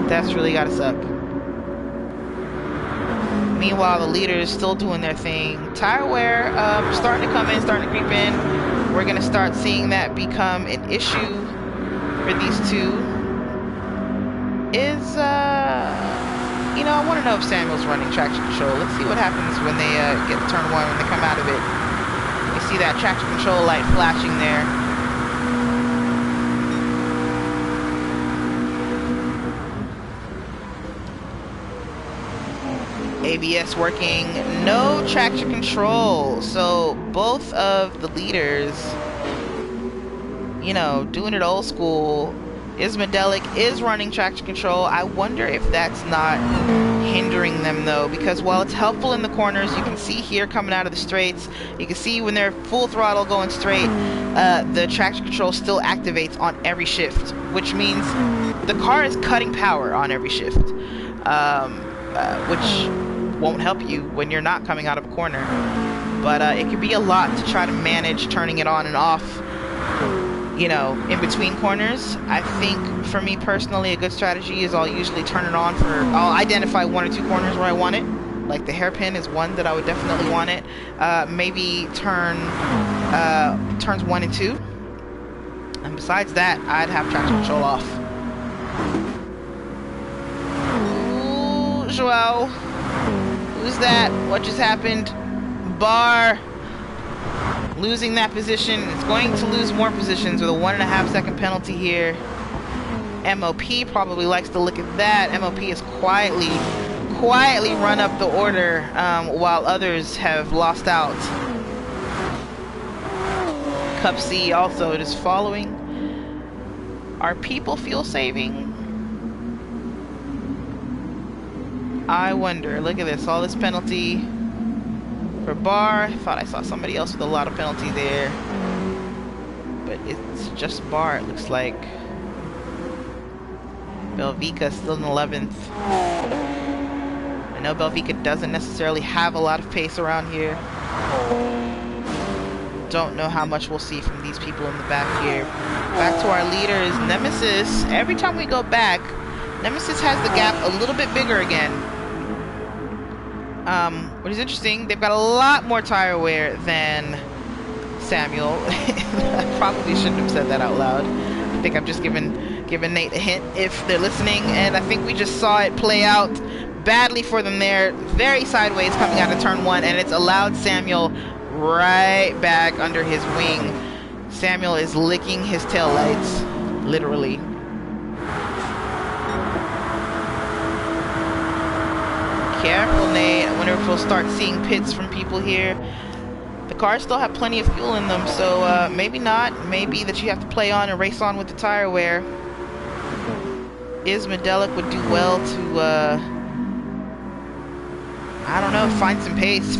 That's really gotta suck. Meanwhile, the leaders still doing their thing. Tire wear starting to come in, starting to creep in. We're going to start seeing that become an issue for these two. You know, I want to know if Samuel's running traction control. Let's see what happens when they get to turn 1, when they come out of it. You see that traction control light flashing there. ABS working, no traction control. So both of the leaders, you know, doing it old school, Ismadelic is running traction control. I wonder if that's not hindering them though, because while it's helpful in the corners, you can see here coming out of the straights, you can see when they're full throttle going straight, the traction control still activates on every shift, which means the car is cutting power on every shift, which won't help you when you're not coming out of a corner. But it could be a lot to try to manage turning it on and off, you know, in between corners. I think for me personally, a good strategy is I'll usually turn it on I'll identify 1 or 2 corners where I want it. Like the hairpin is one that I would definitely want it. Maybe turns 1 and 2. And besides that, I'd have traction control off. Ooh, Joao. Who's that? What just happened? Bar losing that position. It's going to lose more positions with a 1.5 second penalty here. MOP probably likes to look at that. MOP is quietly run up the order while others have lost out. Cup C also just following. Are people fuel saving? I wonder. Look at this. All this penalty for Bar. I thought I saw somebody else with a lot of penalty there, but it's just Bar, it looks like. Belvica still in 11th. I know Belvica doesn't necessarily have a lot of pace around here. Don't know how much we'll see from these people in the back here. Back to our leaders, Nemesis. Every time we go back, Nemesis has the gap a little bit bigger again. What is interesting, they've got a lot more tire wear than Samuel. I probably shouldn't have said that out loud. I think I've just given Nate a hint if they're listening, and I think we just saw it play out badly for them there. Very sideways coming out of turn 1, and it's allowed Samuel right back under his wing. Samuel is licking his taillights, literally. Careful, Nate. I wonder if we'll start seeing pits from people here. The cars still have plenty of fuel in them, so maybe not. Maybe that you have to play on and race on with the tire wear. Ismadelic would do well to, I don't know, find some pace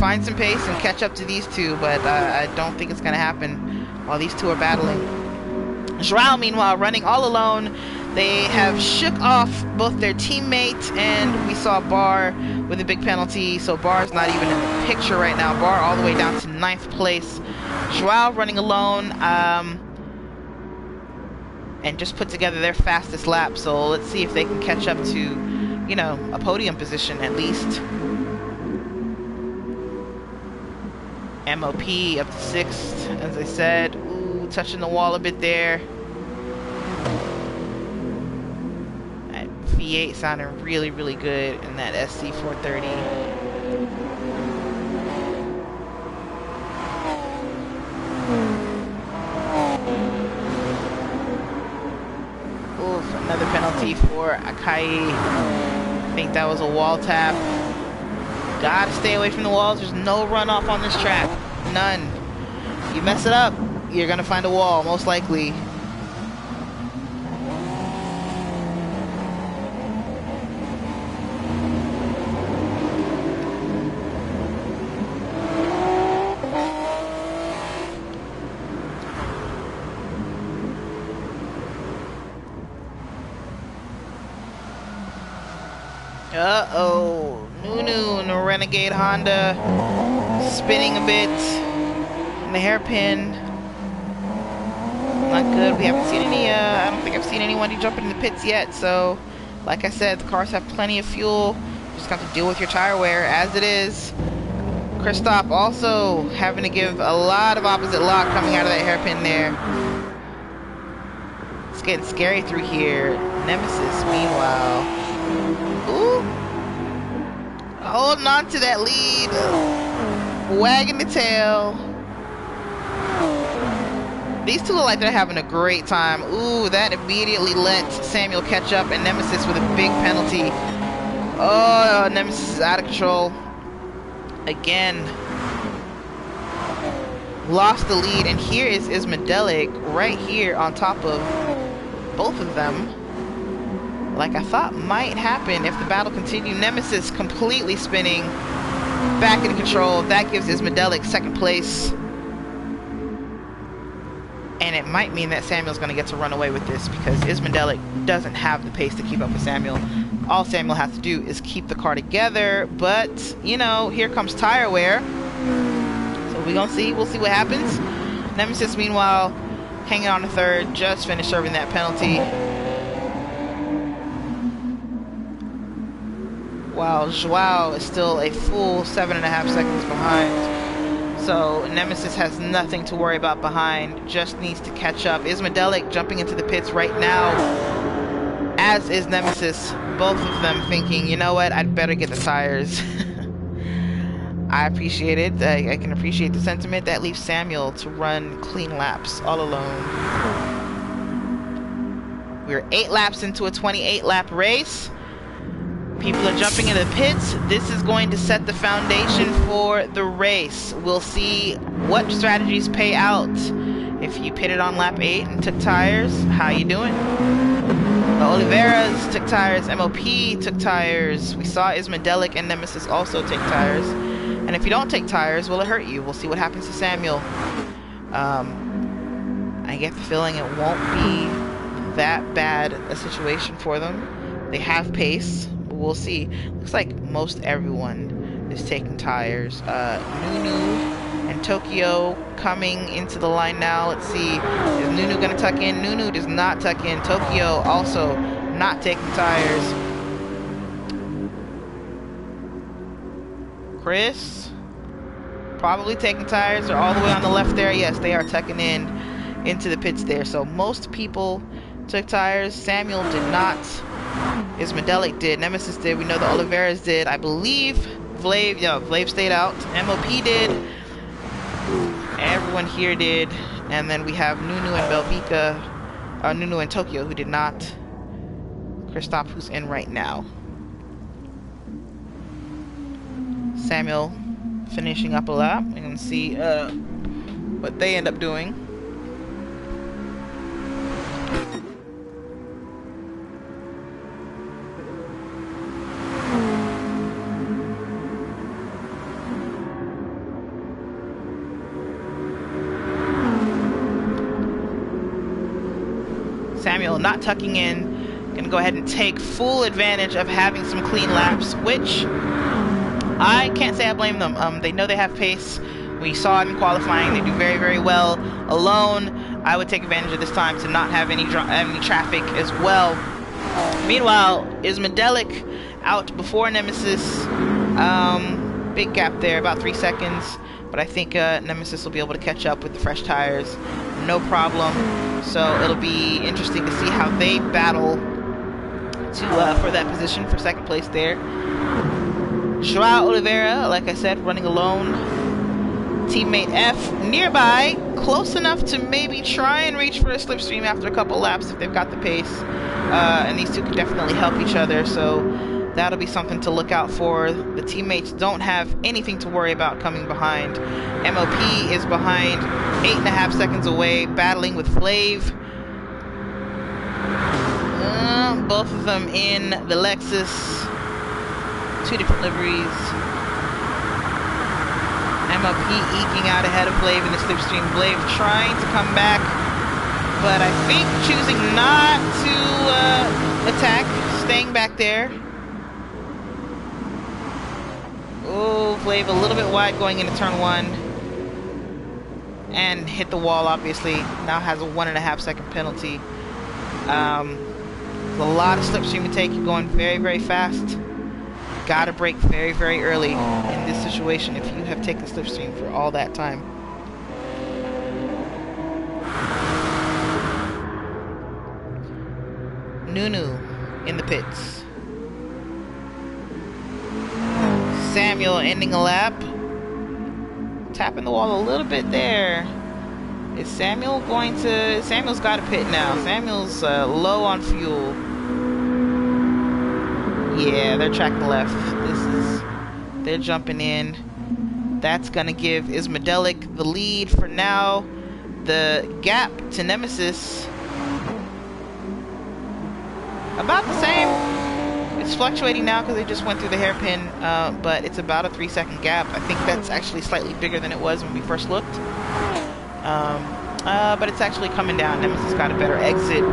and catch up to these two, but I don't think it's going to happen while these two are battling. Joao, meanwhile, running all alone. They have shook off both their teammate, and we saw Bar with a big penalty, so Bar's not even in the picture right now. Bar all the way down to 9th place. Joao running alone, and just put together their fastest lap, so let's see if they can catch up to, you know, a podium position at least. MOP up to 6th, as I said. Ooh, touching the wall a bit there. That V8 sounded really, really good in that SC430. Oof, another penalty for Akai. I think that was a wall tap. Gotta stay away from the walls. There's no runoff on this track. None. You mess it up, you're gonna find a wall, most likely. Uh-oh. Nunu in the Renegade Honda. Spinning a bit. In the hairpin. Not good. We haven't seen any, I don't think I've seen anyone jump into the pits yet. So, like I said, the cars have plenty of fuel. Just got to deal with your tire wear as it is. Kristoff also having to give a lot of opposite lock coming out of that hairpin there. It's getting scary through here. Nemesis, meanwhile. Ooh. Holding on to that lead. Wagging the tail. These two look like they're having a great time. Ooh, that immediately let Samuel catch up, and Nemesis with a big penalty. Oh, Nemesis is out of control. Again. Lost the lead, and here is Ismadelic right here on top of both of them, like I thought might happen if the battle continued. Nemesis completely spinning back into control. That gives Ismedelic second place. And it might mean that Samuel's going to get to run away with this because Ismedelic doesn't have the pace to keep up with Samuel. All Samuel has to do is keep the car together. But, you know, here comes tire wear. So we're going to see. We'll see what happens. Nemesis, meanwhile, hanging on to third. Just finished serving that penalty. While Joao is still a full 7.5 seconds behind. So Nemesis has nothing to worry about behind, just needs to catch up. Ismedelic jumping into the pits right now, as is Nemesis, both of them thinking, you know what, I'd better get the tires. I appreciate it. I can appreciate the sentiment. That leaves Samuel to run clean laps all alone. We're 8 laps into a 28-lap race. People are jumping into the pits. This is going to set the foundation for the race. We'll see what strategies pay out. If you pitted on lap 8 and took tires, how you doing? The Oliveras took tires. MOP took tires. We saw Ismedelic and Nemesis also take tires. And if you don't take tires, will it hurt you? We'll see what happens to Samuel. I get the feeling it won't be that bad a situation for them. They have pace. We'll see. Looks like most everyone is taking tires. Nunu and Tokyo coming into the line now. Let's see. Is Nunu gonna tuck in? Nunu does not tuck in. Tokyo also not taking tires. Chris probably taking tires. They're all the way on the left there. Yes, they are tucking in into the pits there. So most people took tires. Samuel did not. Ismedelic did. Nemesis did. We know the Oliveras did. I believe Vlave, yeah, Vlave stayed out. MOP did. Everyone here did. And then we have Nunu and Belvika, Nunu and Tokyo who did not. Christoph who's in right now. Samuel finishing up a lap. We're going to see what they end up doing. Samuel not tucking in, gonna go ahead and take full advantage of having some clean laps, which I can't say I blame them. They know they have pace. We saw it in qualifying. They do very, very well alone. I would take advantage of this time to not have any traffic as well. Meanwhile, Ismedelic out before Nemesis. Big gap there, about 3 seconds. But I think Nemesis will be able to catch up with the fresh tires. No problem. So it'll be interesting to see how they battle for that position for second place there. Joao Oliveira, like I said, running alone. Teammate F nearby, close enough to maybe try and reach for a slipstream after a couple laps if they've got the pace. And these two can definitely help each other, so that'll be something to look out for. The teammates don't have anything to worry about coming behind. MOP is behind, 8.5 seconds away, battling with Flav. Both of them in the Lexus. 2 different liveries. MOP eking out ahead of Flav in the slipstream. Flav trying to come back, but I think choosing not to attack, staying back there. Oh, Flav a little bit wide going into turn 1. And hit the wall, obviously. Now has a 1.5 second penalty. A lot of slipstream to take. You're going very, very fast. Gotta brake very, very early in this situation if you have taken slipstream for all that time. Nunu in the pits. Samuel ending a lap. Tapping the wall a little bit there. Is Samuel going to... Samuel's got a pit now. Samuel's low on fuel. Yeah, they're tracking left. They're jumping in. That's gonna give Ismedelic the lead for now. The gap to Nemesis About the same. It's fluctuating now because they just went through the hairpin, but it's about a 3-second gap. I think that's actually slightly bigger than it was when we first looked. But it's actually coming down. Nemesis got a better exit.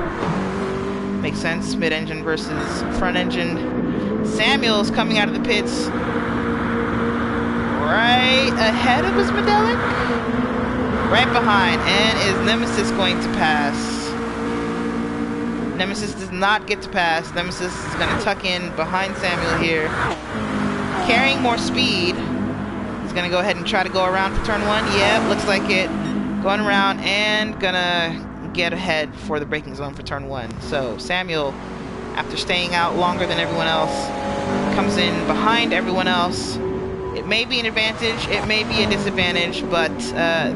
Makes sense. Mid-engine versus front engine. Samuel's coming out of the pits right ahead of his Medelic. Right behind. And is Nemesis going to pass? Nemesis does not get to pass. Nemesis is going to tuck in behind Samuel here. Carrying more speed. He's going to go ahead and try to go around for turn 1. Yeah, looks like it. Going around and going to get ahead for the braking zone for turn 1. So Samuel, after staying out longer than everyone else, comes in behind everyone else. It may be an advantage, it may be a disadvantage, but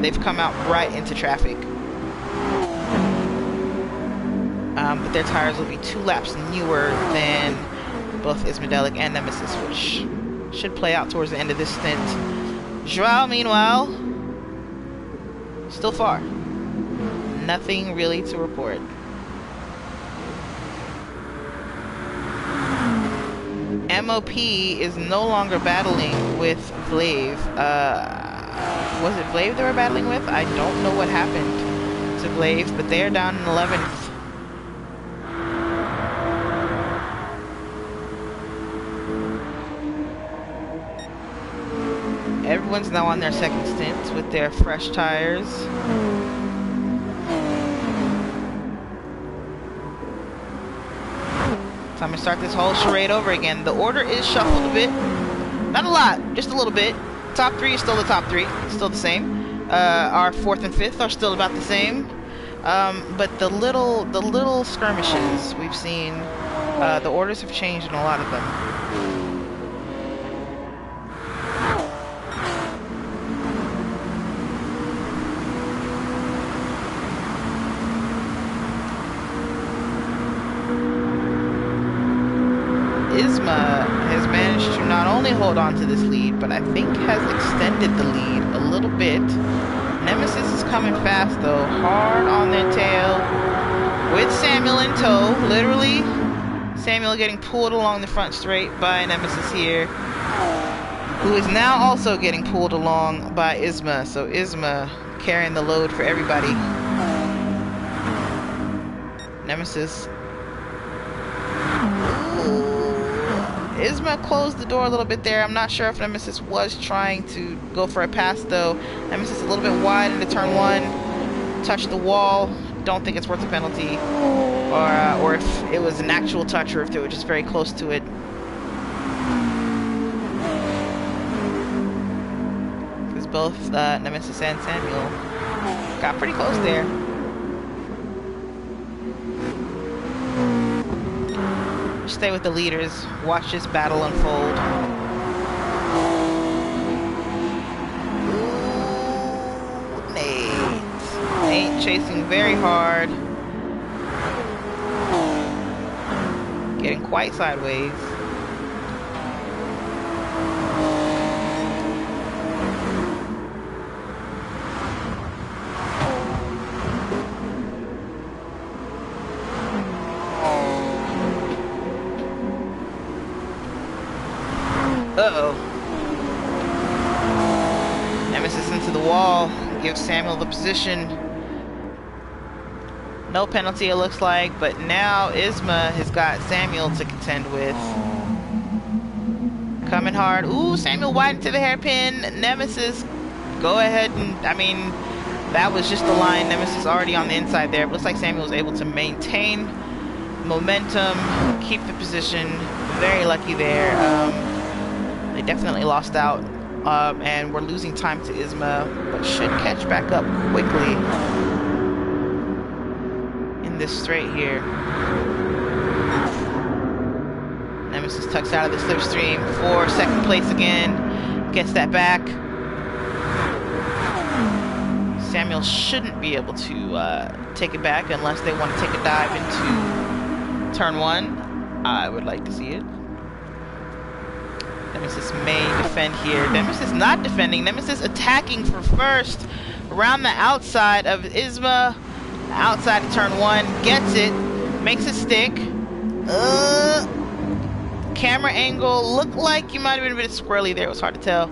they've come out right into traffic. But their tires will be 2 laps newer than both Ismedelic and Nemesis, which should play out towards the end of this stint. Joao, meanwhile, still far. Nothing really to report. MOP is no longer battling with Vlave. Was it Vlave they were battling with? I don't know what happened to Vlave, but they're down in 11th. Everyone's now on their second stint with their fresh tires. Time to start this whole charade over again. The order is shuffled a bit. Not a lot, just a little bit. Top 3 is still the top 3. It's still the same. Our 4th and 5th are still about the same. But the little skirmishes we've seen, the orders have changed in a lot of them. Has managed to not only hold on to this lead, but I think has extended the lead a little bit. Nemesis is coming fast though, hard on their tail, with Samuel in tow. Literally, Samuel getting pulled along the front straight by Nemesis here, who is now also getting pulled along by Isma. So Isma carrying the load for everybody. Nemesis. Isma closed the door a little bit there. I'm not sure if Nemesis was trying to go for a pass though. Nemesis a little bit wide into turn 1. Touched the wall. Don't think it's worth a penalty. Or if it was an actual touch, or if they were just very close to it. Because both Nemesis and Samuel got pretty close there. Stay with the leaders. Watch this battle unfold. Ooh, Nate chasing very hard. Getting quite sideways. Uh-oh. Nemesis into the wall. Gives Samuel the position. No penalty, it looks like. But now Isma has got Samuel to contend with. Coming hard. Ooh, Samuel wide into the hairpin. Nemesis, go ahead and... I mean, that was just the line. Nemesis already on the inside there. But looks like Samuel was able to maintain momentum. Keep the position. Very lucky there. They definitely lost out, and we're losing time to Isma, but should catch back up quickly in this straight here. Nemesis tucks out of the slipstream for 2nd place again, gets that back. Samuel shouldn't be able to take it back unless they want to take a dive into turn 1. I would like to see it. Nemesis may defend here. Nemesis not defending. Nemesis attacking for first. Around the outside of Isma. Outside of turn 1. Gets it. Makes it stick. Camera angle looked like you might have been a bit squirrely there. It was hard to tell.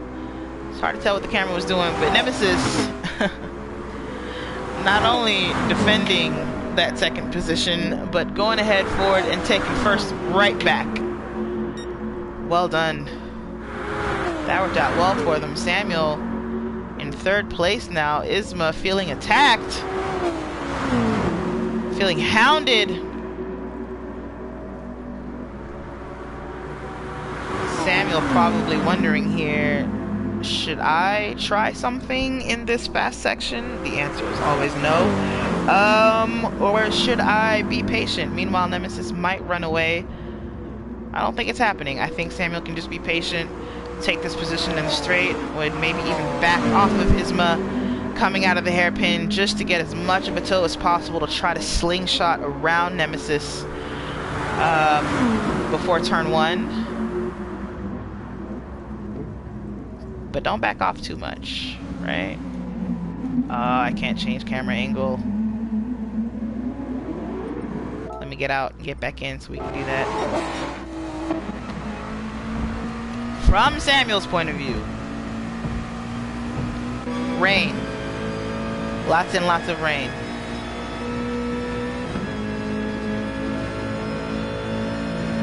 It's hard to tell what the camera was doing, but Nemesis not only defending that second position, but going ahead forward and taking first right back. Well done. That worked out well for them. Samuel in third place now. Isma feeling attacked, feeling hounded. Samuel probably wondering here, should I try something in this fast section? The answer is always no. Or should I be patient? Meanwhile, Nemesis might run away. I don't think it's happening. I think Samuel can just be patient, take this position in the straight, would maybe even back off of Isma coming out of the hairpin just to get as much of a toe as possible to try to slingshot around Nemesis before turn 1. But don't back off too much, right? I can't change camera angle. Let me get out and get back in so we can do that. From Samuel's point of view, rain. Lots and lots of rain.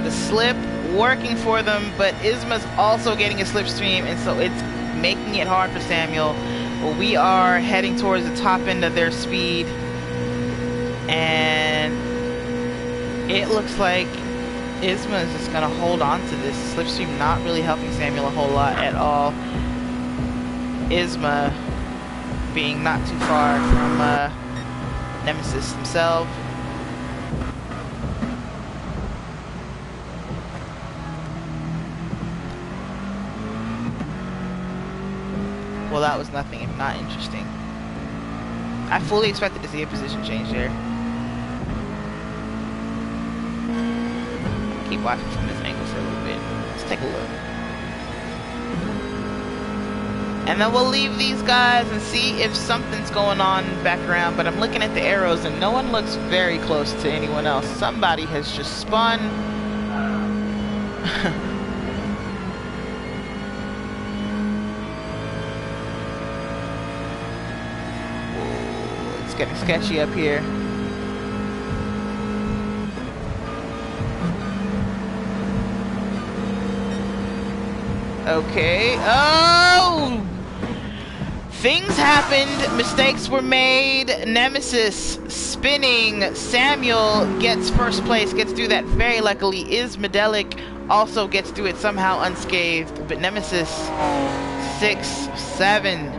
The slip working for them, but Isma's also getting a slipstream, and so it's making it hard for Samuel. Well, we are heading towards the top end of their speed, and it looks like Isma is just gonna hold on to this slipstream, not really helping Samuel a whole lot at all. Isma being not too far from Nemesis himself. Well, that was nothing if not interesting. I fully expected to see a position change there. Keep watching from this angle for a little bit. Let's take a look. And then we'll leave these guys and see if something's going on in the background. But I'm looking at the arrows and no one looks very close to anyone else. Somebody has just spun. It's getting sketchy up here. Okay. Oh! Things happened. Mistakes were made. Nemesis spinning. Samuel gets first place. Gets through that very luckily. Ismadelic also gets through it somehow unscathed. But Nemesis 6-7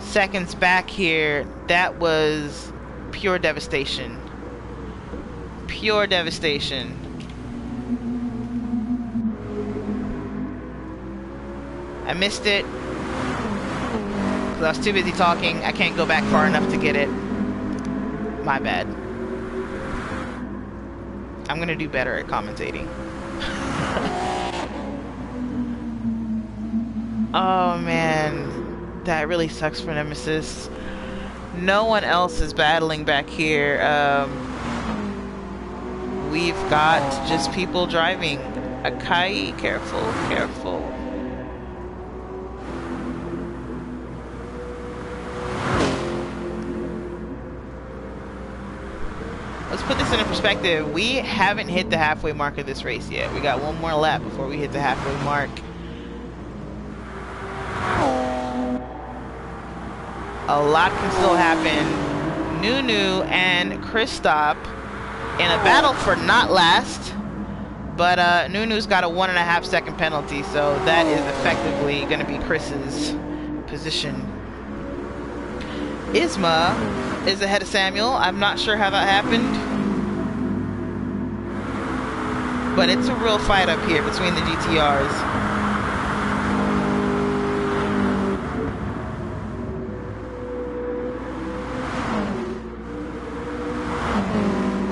seconds back here. That was pure devastation. Pure devastation. I missed it because I was too busy talking. I can't go back far enough to get it. My bad. I'm gonna do better at commentating. Oh man, that really sucks for Nemesis. No one else is battling back here. We've got just people driving. Akai, careful, careful. Let's put this into perspective. We haven't hit the halfway mark of this race yet. We got one more lap before we hit the halfway mark. A lot can still happen. Nunu and Kristoff in a battle for not last. But Nunu's got a 1.5 second penalty, so that is effectively going to be Chris's position. Isma is ahead of Samuel. I'm not sure how that happened, but it's a real fight up here between the GTRs.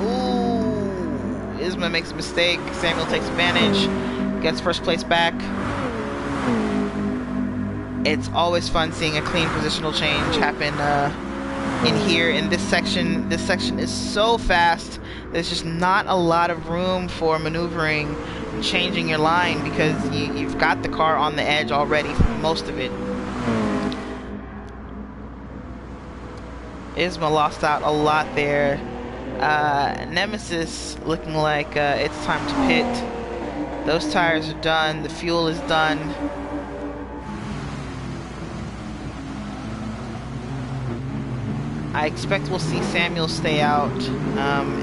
Ooh, Isma makes a mistake. Samuel takes advantage, gets first place back. It's always fun seeing a clean positional change happen in here in this section. This section is so fast. There's just not a lot of room for maneuvering and changing your line because you've got the car on the edge already for most of it. Isma lost out a lot there. Nemesis looking like it's time to pit. Those tires are done. The fuel is done. I expect we'll see Samuel stay out.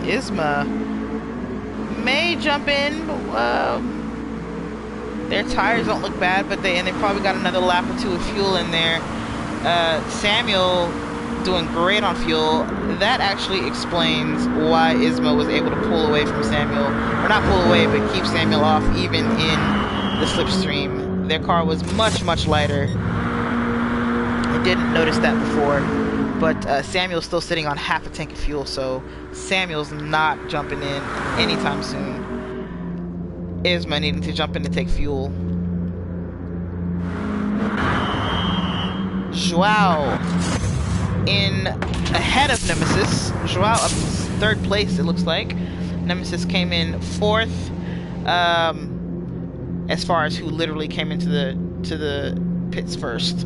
Isma may jump in. Their tires don't look bad, but they probably got another lap or two of fuel in there. Samuel doing great on fuel. That actually explains why Isma was able to pull away from Samuel, or not pull away, but keep Samuel off even in the slipstream. Their car was much lighter. I didn't notice that before, but Samuel's still sitting on half a tank of fuel, so Samuel's not jumping in anytime soon. Isma needing to jump in to take fuel. Joao in ahead of Nemesis. Joao up in third place, it looks like. Nemesis came in fourth. As far as who literally came into the pits first,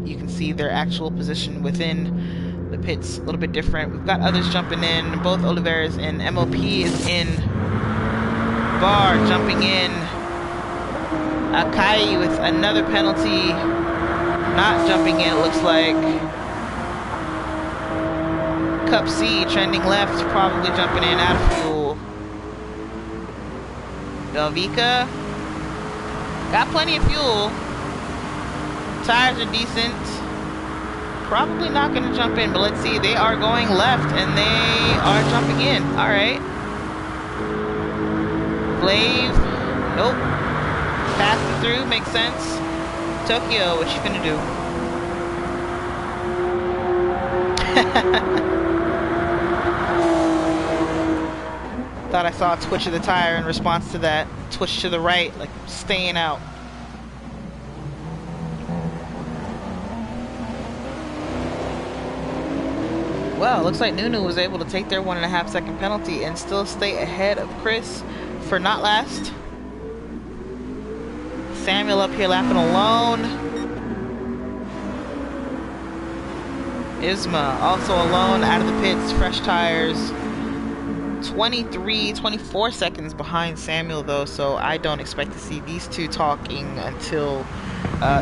you can see their actual position within the pits a little bit different. We've got others jumping in. Both Oliveira's in. MOP is in. Bar jumping in. Akai with another penalty. Not jumping in, it looks like. Cup C trending left, probably jumping in out of fuel. Belvica got plenty of fuel. Tires are decent. Probably not going to jump in, but let's see. They are going left and they are jumping in. All right. Glaive, nope. Passed it through, makes sense. Tokyo, what you gonna do? Thought I saw a twitch of the tire in response to that. Twitch to the right, like staying out. Well, looks like Nunu was able to take their 1.5 second penalty and still stay ahead of Chris for not last. Samuel up here lapping alone. Isma also alone out of the pits, fresh tires. 24 seconds behind Samuel though, so I don't expect to see these two talking until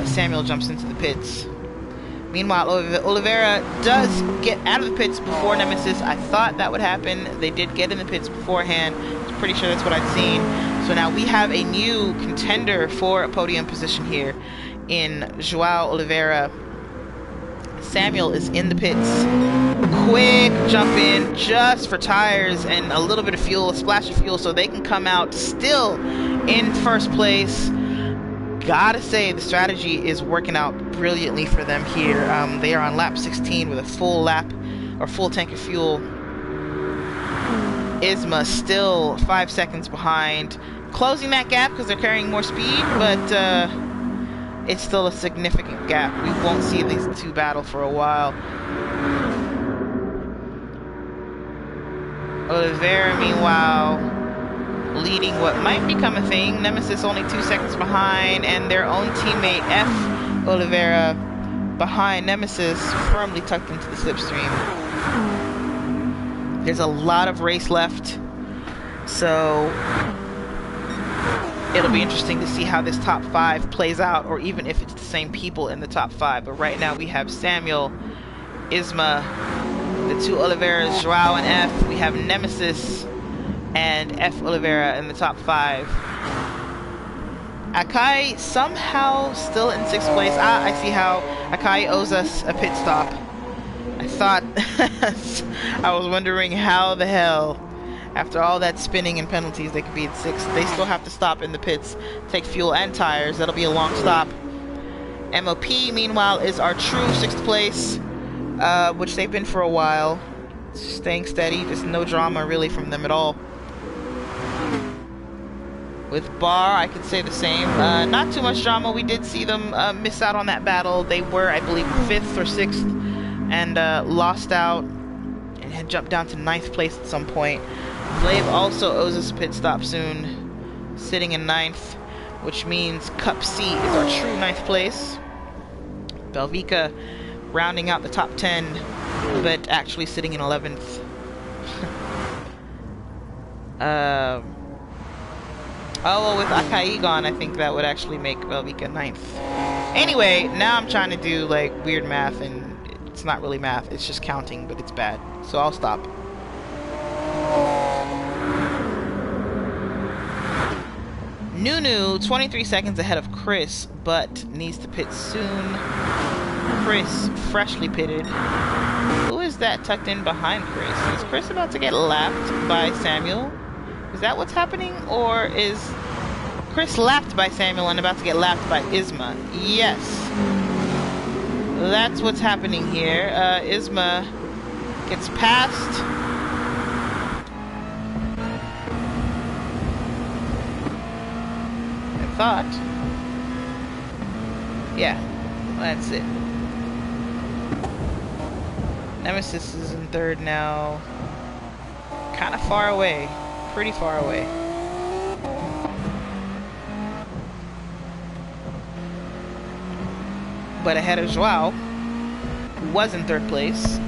Samuel jumps into the pits. Meanwhile, Oliveira does get out of the pits before Nemesis. I thought that would happen. They did get in the pits beforehand. I was pretty sure that's what I'd seen. So now we have a new contender for a podium position here in Joao Oliveira. Samuel is in the pits. Quick jump in just for tires and a little bit of fuel, a splash of fuel, so they can come out still in first place. Gotta say, the strategy is working out brilliantly for them here. They are on lap 16 with a full lap or full tank of fuel. Isma still 5 seconds behind, closing that gap because they're carrying more speed, but it's still a significant gap. We won't see these two battle for a while. Oliveira, meanwhile, leading what might become a thing. Nemesis only 2 seconds behind, and their own teammate F. Oliveira behind Nemesis, firmly tucked into the slipstream. There's a lot of race left, so it'll be interesting to see how this top 5 plays out, or even if it's the same people in the top 5. But right now we have Samuel, Isma, the two Oliveiras, Joao and F. We have Nemesis and F. Oliveira in the top 5. Akai somehow still in 6th place. I see how Akai owes us a pit stop. I thought, I was wondering how the hell, after all that spinning and penalties, they could be in 6th. They still have to stop in the pits, take fuel and tires. That'll be a long stop. MOP, meanwhile, is our true 6th place, which they've been for a while. Staying steady, just no drama really from them at all. With Bar, I could say the same. Not too much drama. We did see them miss out on that battle. They were, I believe, 5th or 6th, and lost out and had jumped down to 9th place at some point. Blave also owes us a pit stop soon, sitting in 9th, which means Cup C is our true 9th place. Belvika rounding out the top 10, but actually sitting in 11th. Oh, well, with Akai gone, I think that would actually make Belvika 9th. Anyway, now I'm trying to do like weird math, and it's not really math, it's just counting, but it's bad. So I'll stop. Nunu, 23 seconds ahead of Chris, but needs to pit soon. Chris, freshly pitted. Who is that tucked in behind Chris? Is Chris about to get lapped by Samuel? Is that what's happening? Or is Chris lapped by Samuel and about to get lapped by Isma? Yes. That's what's happening here. Isma gets passed. I thought. Yeah, that's it. Nemesis is in 3rd now. Kind of far away. Pretty far away. But ahead of Joao, who was in 3rd place.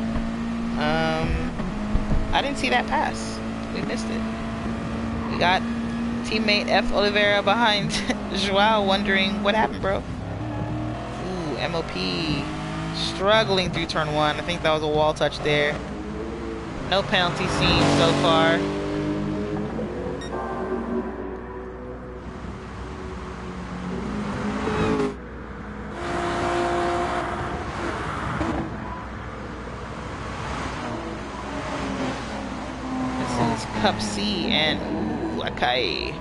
I didn't see that pass. We missed it. We got teammate F. Oliveira behind Joao, wondering what happened, bro. Ooh, MOP struggling through turn 1. I think that was a wall touch there. No penalty seen so far. Cup C and Akai,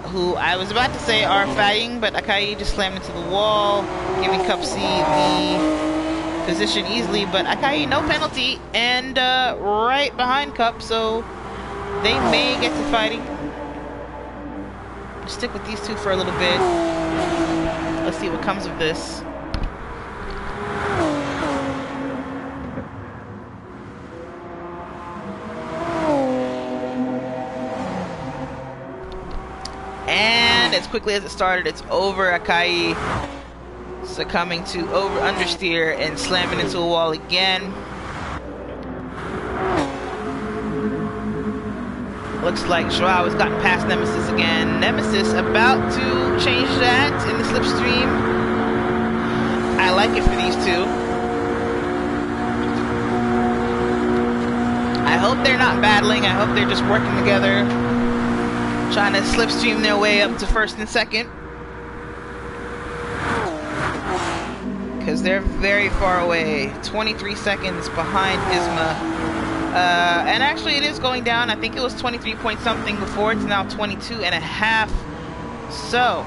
who I was about to say are fighting, but Akai just slammed into the wall, giving Cup C the position easily, but Akai no penalty, and right behind Cup, so they may get to fighting. Stick with these two for a little bit. Let's see what comes of this. And as quickly as it started, it's over. Akai succumbing to understeer and slamming into a wall again. Looks like Joao has gotten past Nemesis again. Nemesis about to change that in the slipstream. I like it for these two. I hope they're not battling. I hope they're just working together, trying to slipstream their way up to 1st and 2nd. Because they're very far away. 23 seconds behind Isma. And actually it is going down. I think it was 23 point something before. It's now 22 and a half. So,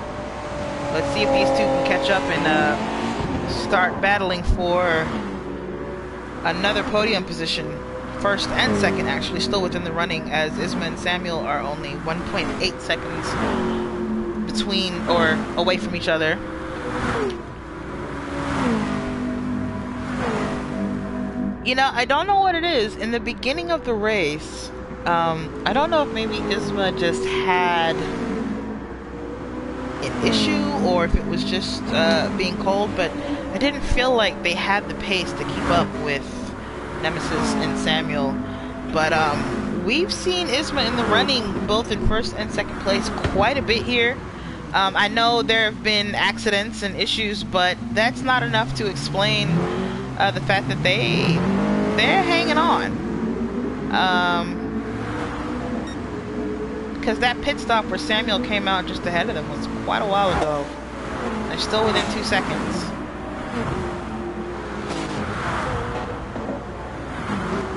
let's see if these two can catch up and start battling for another podium position. 1st and 2nd actually still within the running, as Isma and Samuel are only 1.8 seconds between or away from each other. You know, I don't know what it is. In the beginning of the race, I don't know if maybe Isma just had an issue or if it was just being cold, but I didn't feel like they had the pace to keep up with Nemesis and Samuel. But we've seen Isma in the running both in 1st and 2nd place quite a bit here. I know there have been accidents and issues, but that's not enough to explain the fact that they're hanging on. Because that pit stop where Samuel came out just ahead of them was quite a while ago. They're still within 2 seconds.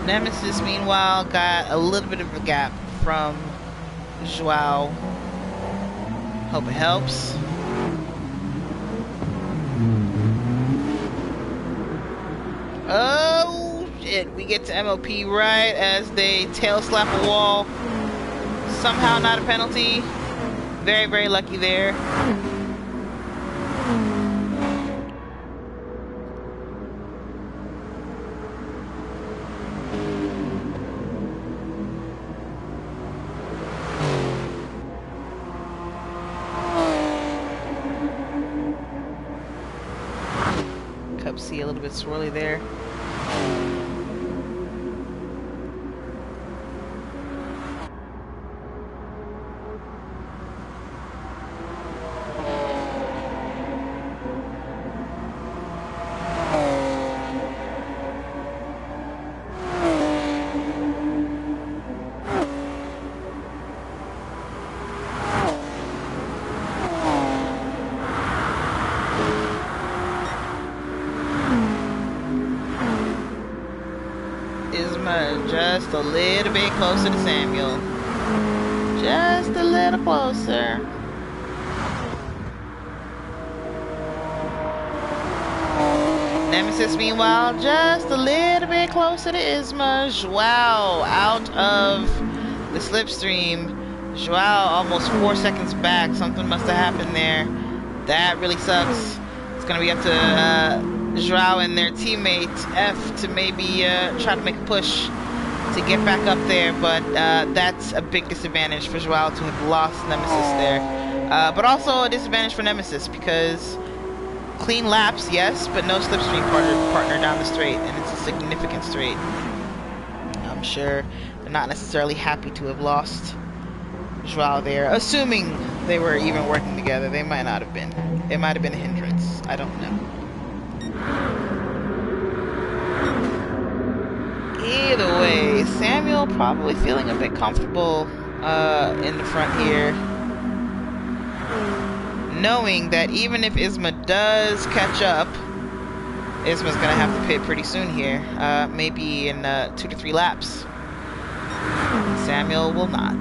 Nemesis, meanwhile, got a little bit of a gap from Joao. Hope it helps. Oh, shit. We get to MOP right as they tail slap a wall. Somehow not a penalty. Very, very lucky there. little bit swirly there. Just a little bit closer to Samuel. Just a little closer. Nemesis, meanwhile, just a little bit closer to Isma. Joao out of the slipstream. Joao almost 4 seconds back. Something must have happened there. That really sucks. It's going to be up to Joao and their teammate F to maybe try to make a push to get back up there, but that's a big disadvantage for Joao to have lost Nemesis there. But also a disadvantage for Nemesis because clean laps, yes, but no slipstream partner down the straight, and it's a significant straight. I'm sure they're not necessarily happy to have lost Joao there, assuming they were even working together. They might not have been. It might have been a hindrance. I don't know. Either way, Samuel probably feeling a bit comfortable in the front here, knowing that even if Isma does catch up, Isma's gonna have to pit pretty soon here, maybe in 2 to 3 laps. Samuel will not.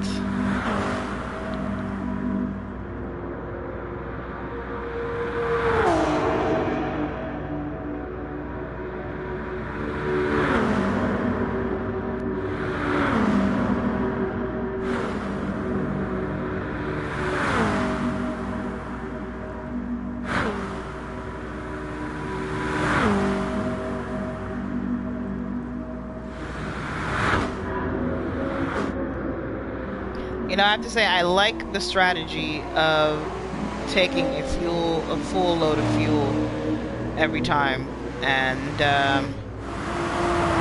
You know, I have to say I like the strategy of taking a full load of fuel every time, and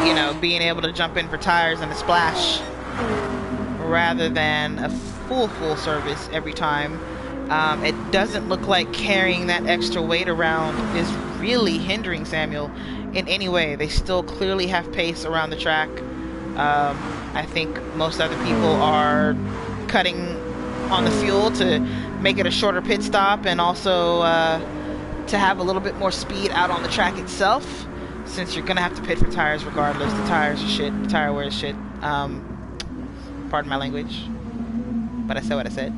you know, being able to jump in for tires and a splash rather than a full service every time. It doesn't look like carrying that extra weight around is really hindering Samuel in any way. They still clearly have pace around the track. I think most other people are cutting on the fuel to make it a shorter pit stop, and also to have a little bit more speed out on the track itself, since you're gonna have to pit for tires regardless. The tires are shit. The tire wear is shit. Pardon my language, but I said what I said.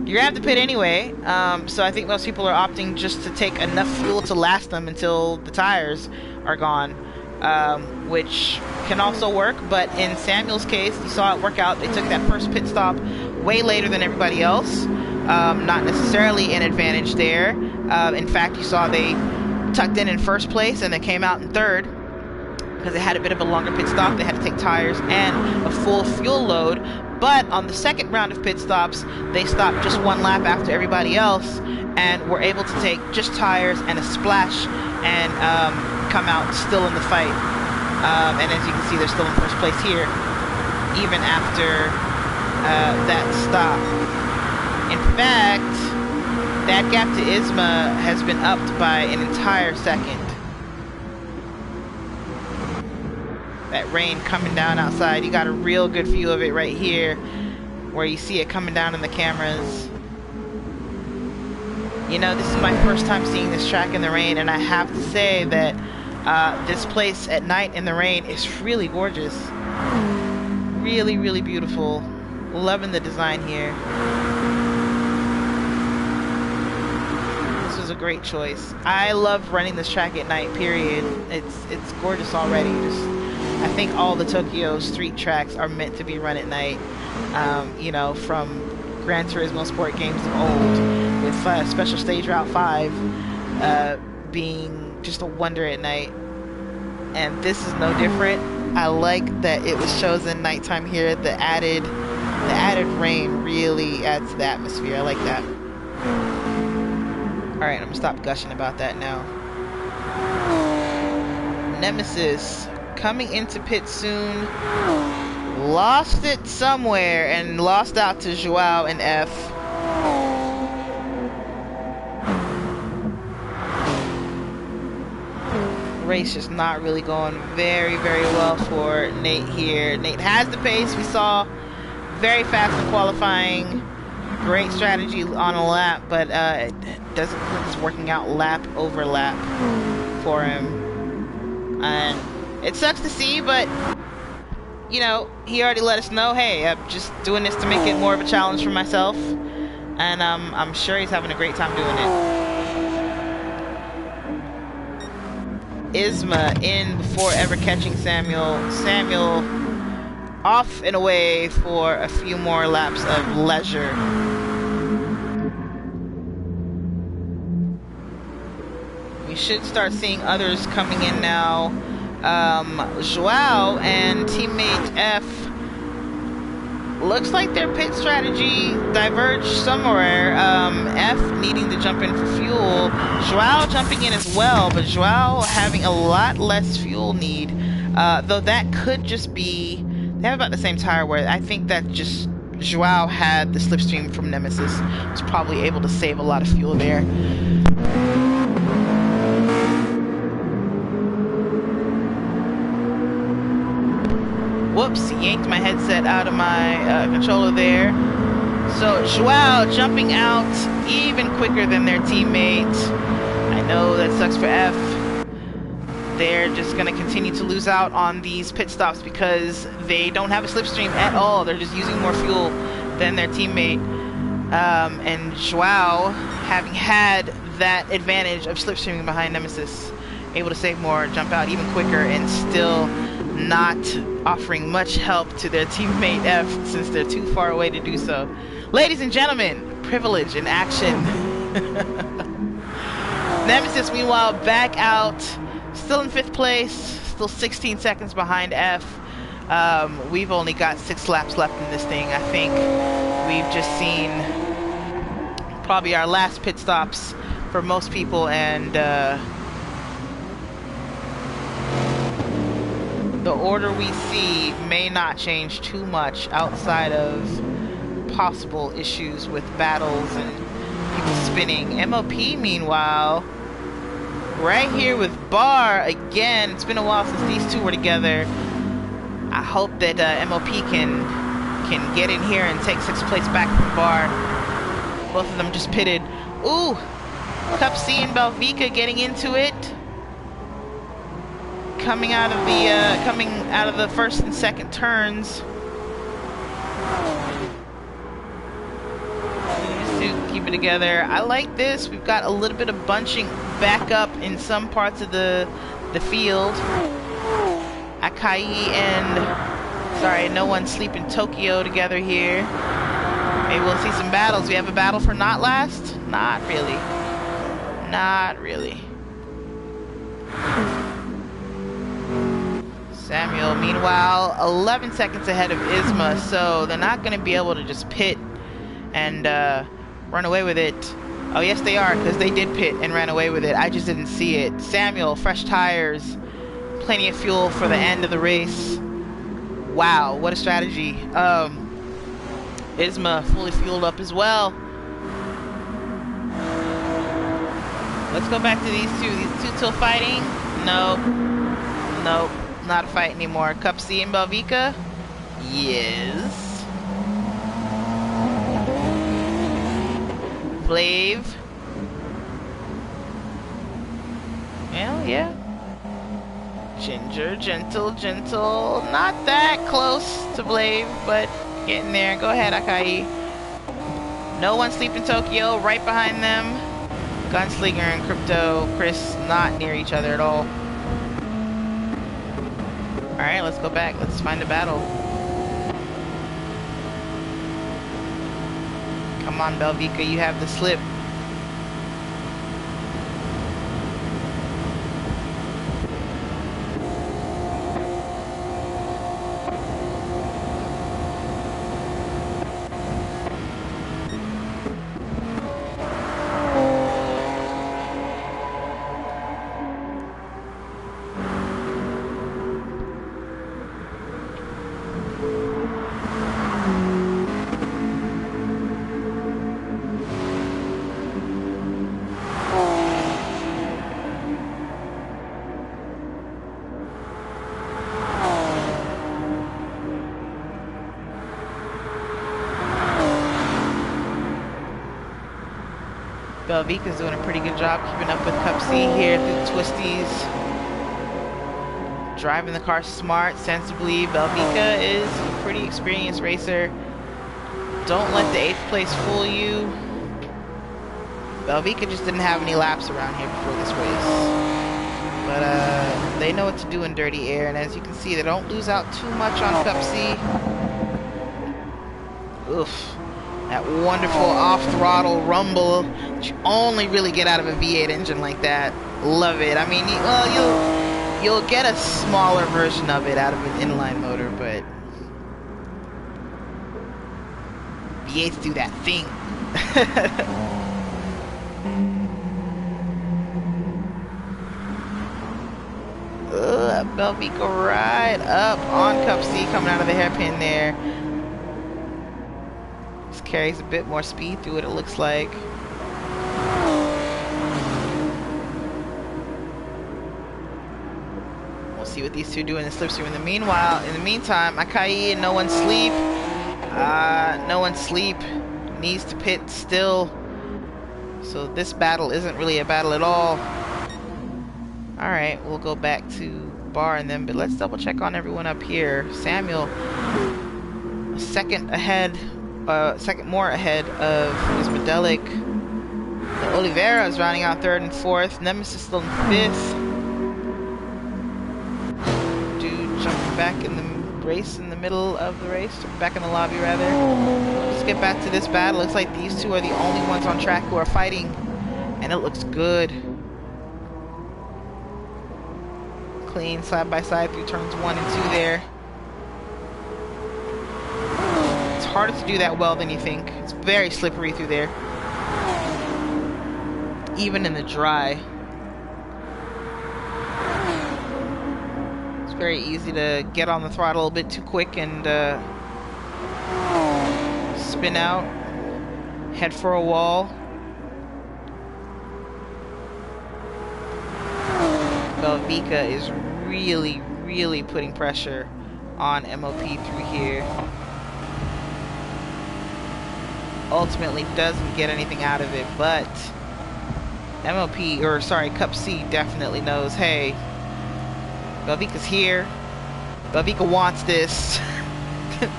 You're gonna have to pit anyway, so I think most people are opting just to take enough fuel to last them until the tires are gone, which can also work. But in Samuel's case, you saw it work out. They took that first pit stop way later than everybody else. Not necessarily an advantage there. In fact, you saw they tucked in first place and they came out in third because they had a bit of a longer pit stop. They had to take tires and a full fuel load. But on the second round of pit stops, they stopped just 1 lap after everybody else and were able to take just tires and a splash and come out still in the fight. And as you can see, they're still in first place here, even after that stop. In fact, that gap to Isma has been upped by an entire second. That rain coming down outside, you got a real good view of it right here, where you see it coming down in the cameras. You know, this is my first time seeing this track in the rain, and I have to say that this place at night in the rain is really gorgeous. Really, really beautiful. Loving the design here. This was a great choice. I love running this track at night, period. It's gorgeous already. I think all the Tokyo street tracks are meant to be run at night. You know, from Gran Turismo sport games of old, with Special Stage Route 5 being just a wonder at night. And this is no different. I like that it was chosen nighttime here. The added rain really adds to the atmosphere. I like that. Alright, I'm gonna stop gushing about that now. Nemesis coming into pit soon. Lost it somewhere and lost out to Joao and F. Race just not really going very well for Nate here. Nate has the pace. We saw very fast in qualifying. Great strategy on a lap, but it doesn't look like it's working out lap over lap for him. And it sucks to see, but you know, he already let us know, hey, I'm just doing this to make it more of a challenge for myself. And I'm sure he's having a great time doing it. Isma in before ever catching Samuel. Samuel off and away for a few more laps of leisure. We should start seeing others coming in now. Joao and teammate F, looks like their pit strategy diverged somewhere. F needing to jump in for fuel. Joao jumping in as well, but Joao having a lot less fuel need. Though that could just be, they have about the same tire wear. I think that just Joao had the slipstream from Nemesis. Was probably able to save a lot of fuel there. Whoops, yanked my headset out of my controller there. So Joao jumping out even quicker than their teammate. I know that sucks for F. They're just going to continue to lose out on these pit stops because they don't have a slipstream at all. They're just using more fuel than their teammate. And Joao, having had that advantage of slipstreaming behind Nemesis, able to save more, jump out even quicker, and still not offering much help to their teammate F since they're too far away to do so. Ladies and gentlemen, privilege in action. Nemesis, meanwhile, back out, still in 5th place, still 16 seconds behind F. We've only got 6 laps left in this thing. I think we've just seen probably our last pit stops for most people, and the order we see may not change too much outside of possible issues with battles and people spinning. MOP, meanwhile, right here with Bar again. It's been a while since these two were together. I hope that MOP can get in here and take 6th place back from Bar. Both of them just pitted. Ooh, Cup C and Belvika getting into it. Coming out of the first and second turns. These two keep it together. I like this. We've got a little bit of bunching back up in some parts of the field. Akai and No One Sleep in Tokyo together here. Maybe we'll see some battles. We have a battle for not last? Not really. Not really. Samuel, meanwhile, 11 seconds ahead of Isma, so they're not going to be able to just pit and run away with it. Oh, yes, they are, because they did pit and ran away with it. I just didn't see it. Samuel, fresh tires, plenty of fuel for the end of the race. Wow, what a strategy. Isma fully fueled up as well. Let's go back to these two. These two still fighting? Nope. Nope. Not a fight anymore. Cup C and Belvika? Yes. Blave. Well, yeah. Ginger, gentle. Not that close to Blave, but getting there. Go ahead, Akai. No One Sleep in Tokyo, right behind them. Gunslinger and Crypto, Chris, not near each other at all. Alright, let's go back. Let's find a battle. Come on, Belvika, you have the slip. Belvica's doing a pretty good job keeping up with Cup C here through the twisties. Driving the car smart, sensibly. Belvica is a pretty experienced racer. Don't let the 8th place fool you. Belvica just didn't have any laps around here before this race. But they know what to do in dirty air, and as you can see, they don't lose out too much on Cup C. Oof. That wonderful off-throttle rumble that you only really get out of a V8 engine like that. Love it. I mean, well, you'll get a smaller version of it out of an inline motor, but V8s do that thing. Belvica right up on Cup C, coming out of the hairpin there. Just carries a bit more speed through it, it looks like. We'll see what these two do in the slipstream. In the meantime, Akai and No One Sleep. No One Sleep needs to pit still. So this battle isn't really a battle at all. Alright, we'll go back to Bar and them, but let's double check on everyone up here. Samuel, a second more ahead of his Medelic. Oliveira is rounding out 3rd and 4th. Nemesis still in 5th. Dude jumping back in the race, in the middle of the race, back in the lobby rather. Let's get back to this battle. Looks like these two are the only ones on track who are fighting, and it looks good. Clean side by side through turns 1 and 2 there. It's harder to do that well than you think. It's very slippery through there, even in the dry. It's very easy to get on the throttle a bit too quick and spin out, head for a wall. Belvica is really putting pressure on MOP through here. Ultimately doesn't get anything out of it, but Cup C definitely knows, hey, Belvica's here. Belvica wants this.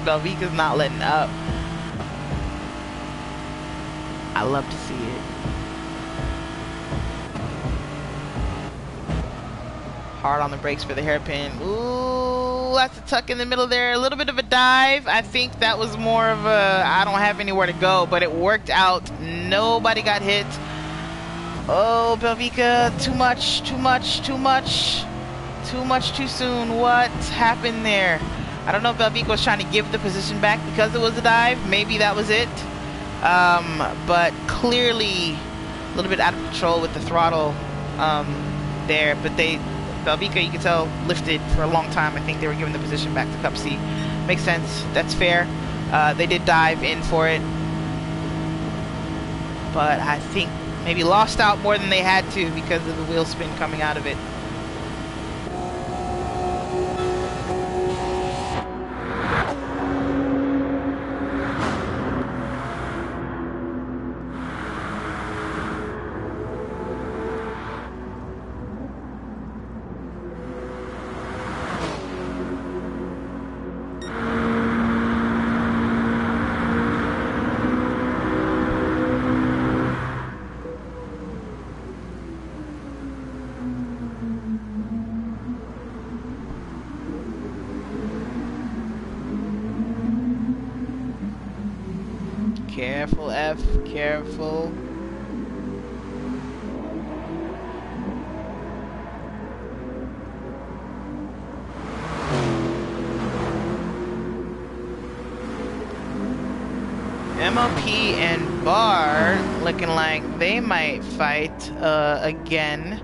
Belvica's not letting up. I love to see it. Hard on the brakes for the hairpin. Ooh, that's a tuck in the middle there. A little bit of a dive. I think that was more of a, I don't have anywhere to go, but it worked out. Nobody got hit. Oh, Belvica, too much too soon. What happened there? I don't know if Belvica was trying to give the position back because it was a dive. Maybe that was it. But clearly a little bit out of control with the throttle there. But Belvica, you can tell, lifted for a long time. I think they were giving the position back to Cup C. Makes sense. That's fair. They did dive in for it, but I think maybe lost out more than they had to because of the wheel spin coming out of it. Careful, F, careful. MOP and Bar looking like they might fight again.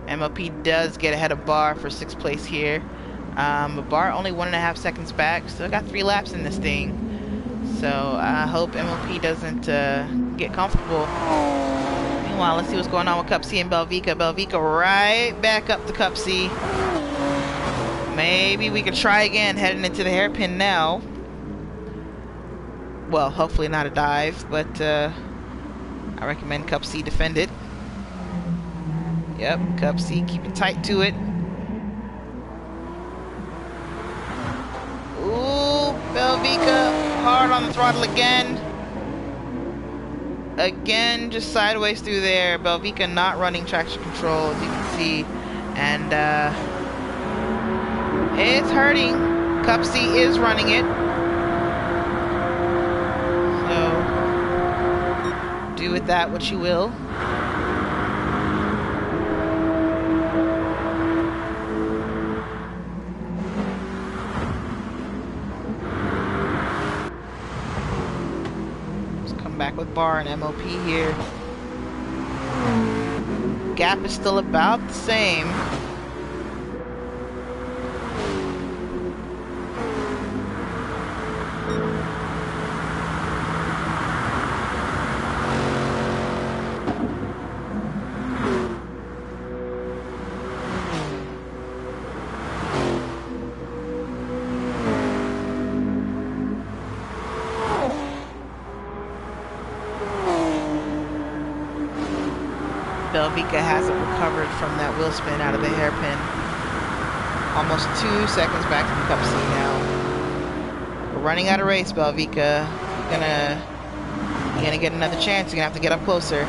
MOP does get ahead of Bar for 6th place here. But Bar only 1.5 seconds back. Still got 3 laps in this thing. So I hope MOP doesn't get comfortable. Meanwhile, let's see what's going on with Cup C and Belvica. Belvica right back up to Cup C. Maybe we could try again heading into the hairpin now. Well, hopefully not a dive, but I recommend Cup C defend it. Yep, Cup C, keep it tight to it. Ooh, Belvica, hard on the throttle again. Again, just sideways through there. Belvica not running traction control, as you can see. And it's hurting. Cup C is running it. So, do with that what you will. Back with bar and MOP here. Gap is still about the same. Belvica hasn't recovered from that wheel spin out of the hairpin. Almost 2 seconds back from Cup C now. We're running out of race, Belvica. You're gonna get another chance. You're gonna have to get up closer.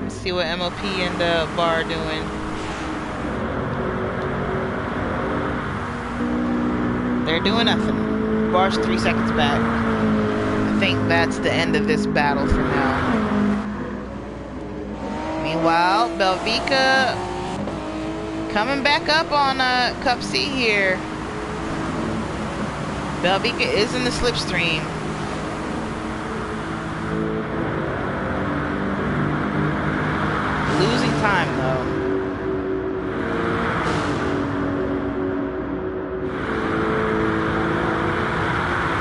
See what MOP and bar are doing. They're doing nothing. Bar's 3 seconds back. I think that's the end of this battle for now. Meanwhile, Belvica coming back up on Cup C here. Belvica is in the slipstream. Losing time though.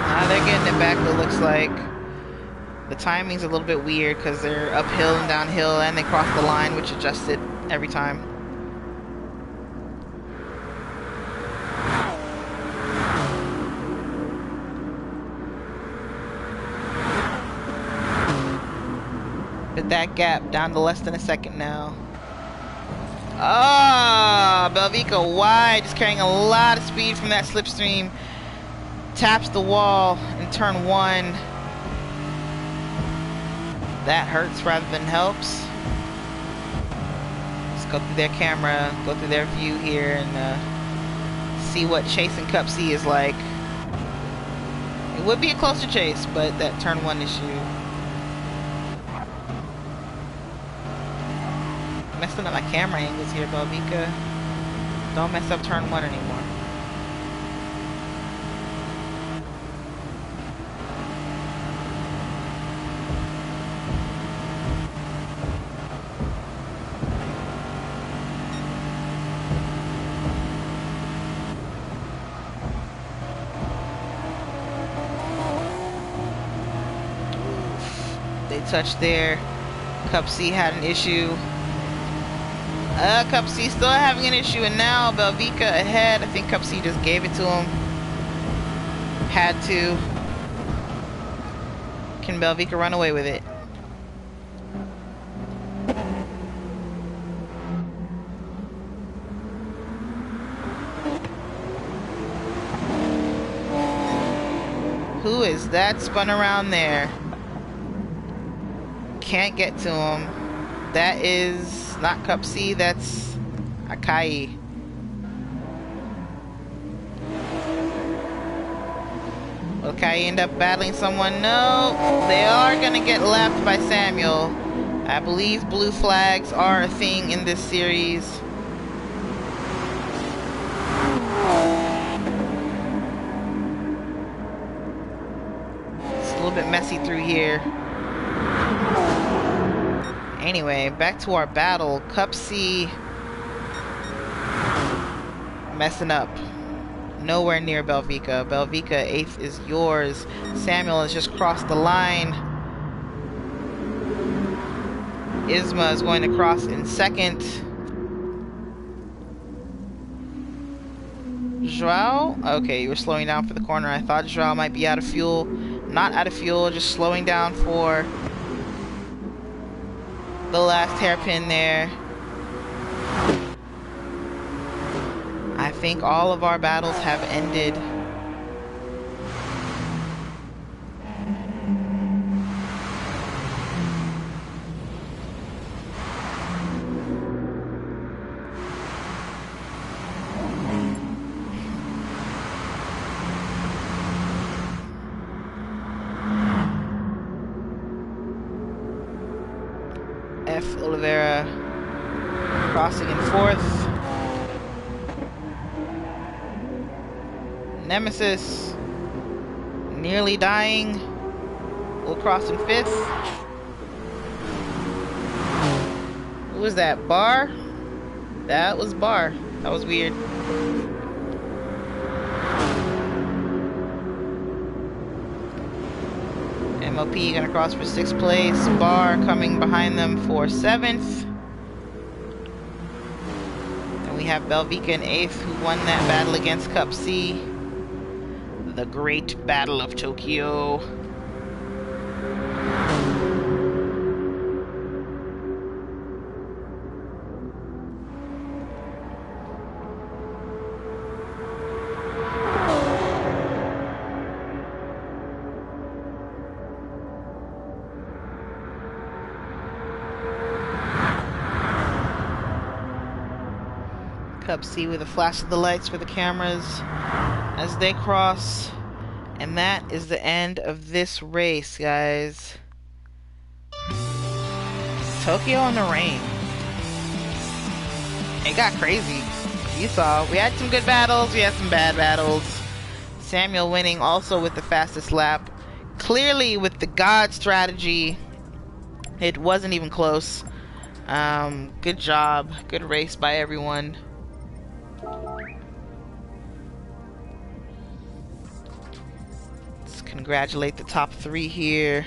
Now they're getting it back, it looks like. The timing's a little bit weird because they're uphill and downhill and they cross the line, which adjusts it every time. But that gap down to less than a second now. Ah, Belvica wide, just carrying a lot of speed from that slipstream. Taps the wall in turn 1. That hurts rather than helps. Let's go through their camera, go through their view here, and see what chasing Cup C is like. It would be a closer chase, but that turn 1 issue. Messing up my camera angles here, Belvica. Don't mess up turn 1 anymore. They touched there. Cup C had an issue. Cup C still having an issue, and now Belvica ahead. I think Cup C just gave it to him. Had to. Can Belvica run away with it? Who is that spun around there? Can't get to him. That is not Cup C, that's Akai. Will Akai end up battling someone? No, they are gonna get lapped by Samuel. I believe blue flags are a thing in this series. It's a little bit messy through here. Anyway, back to our battle. Cup C messing up. Nowhere near Belvica. Belvica, 8th is yours. Samuel has just crossed the line. Isma is going to cross in 2nd. Joao? Okay, you were slowing down for the corner. I thought Joao might be out of fuel. Not out of fuel, just slowing down for the last hairpin there. I think all of our battles have ended. F. Oliveira crossing in 4th. Nemesis nearly dying. We'll cross in 5th. Who was that? Bar? That was Bar. That was weird. MOP gonna cross for 6th place. Bar coming behind them for 7th. And we have Belvica in 8th, who won that battle against Cup C. The Great Battle of Tokyo. Cup C with a flash of the lights for the cameras as they cross. And that is the end of this race, guys. Tokyo in the rain. It got crazy. You saw, we had some good battles, we had some bad battles. Samuel winning also with the fastest lap. Clearly with the God strategy, it wasn't even close. Good job, good race by everyone. Let's congratulate the top 3 here.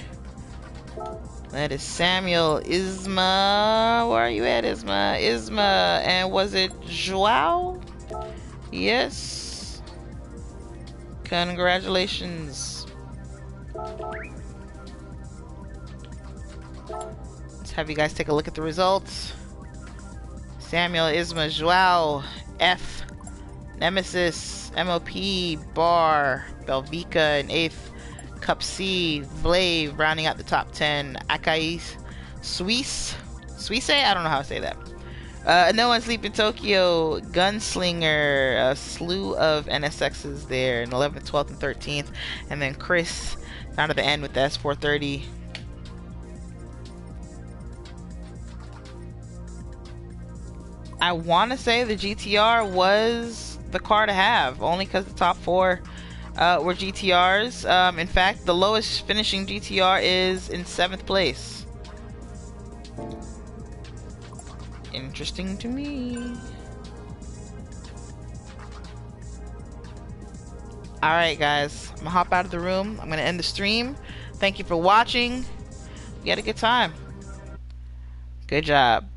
That is Samuel, Isma. Where are you at, Isma? Isma, and was it Joao? Yes. Congratulations. Let's have you guys take a look at the results. Samuel, Isma, Joao, F, Nemesis, MOP, Bar, Belvica in 8th, Cup C, Vlave rounding out the top 10, Akai, Suisse, I don't know how to say that. No One Sleep in Tokyo, Gunslinger, a slew of NSXs there in 11th, 12th, and 13th, and then Chris down to the end with the S430. I want to say the GTR was the car to have, only because the top 4 were GTRs. In fact, the lowest finishing GTR is in 7th place. Interesting to me. Alright guys, I'm gonna hop out of the room. I'm gonna end the stream. Thank you for watching. We had a good time. Good job.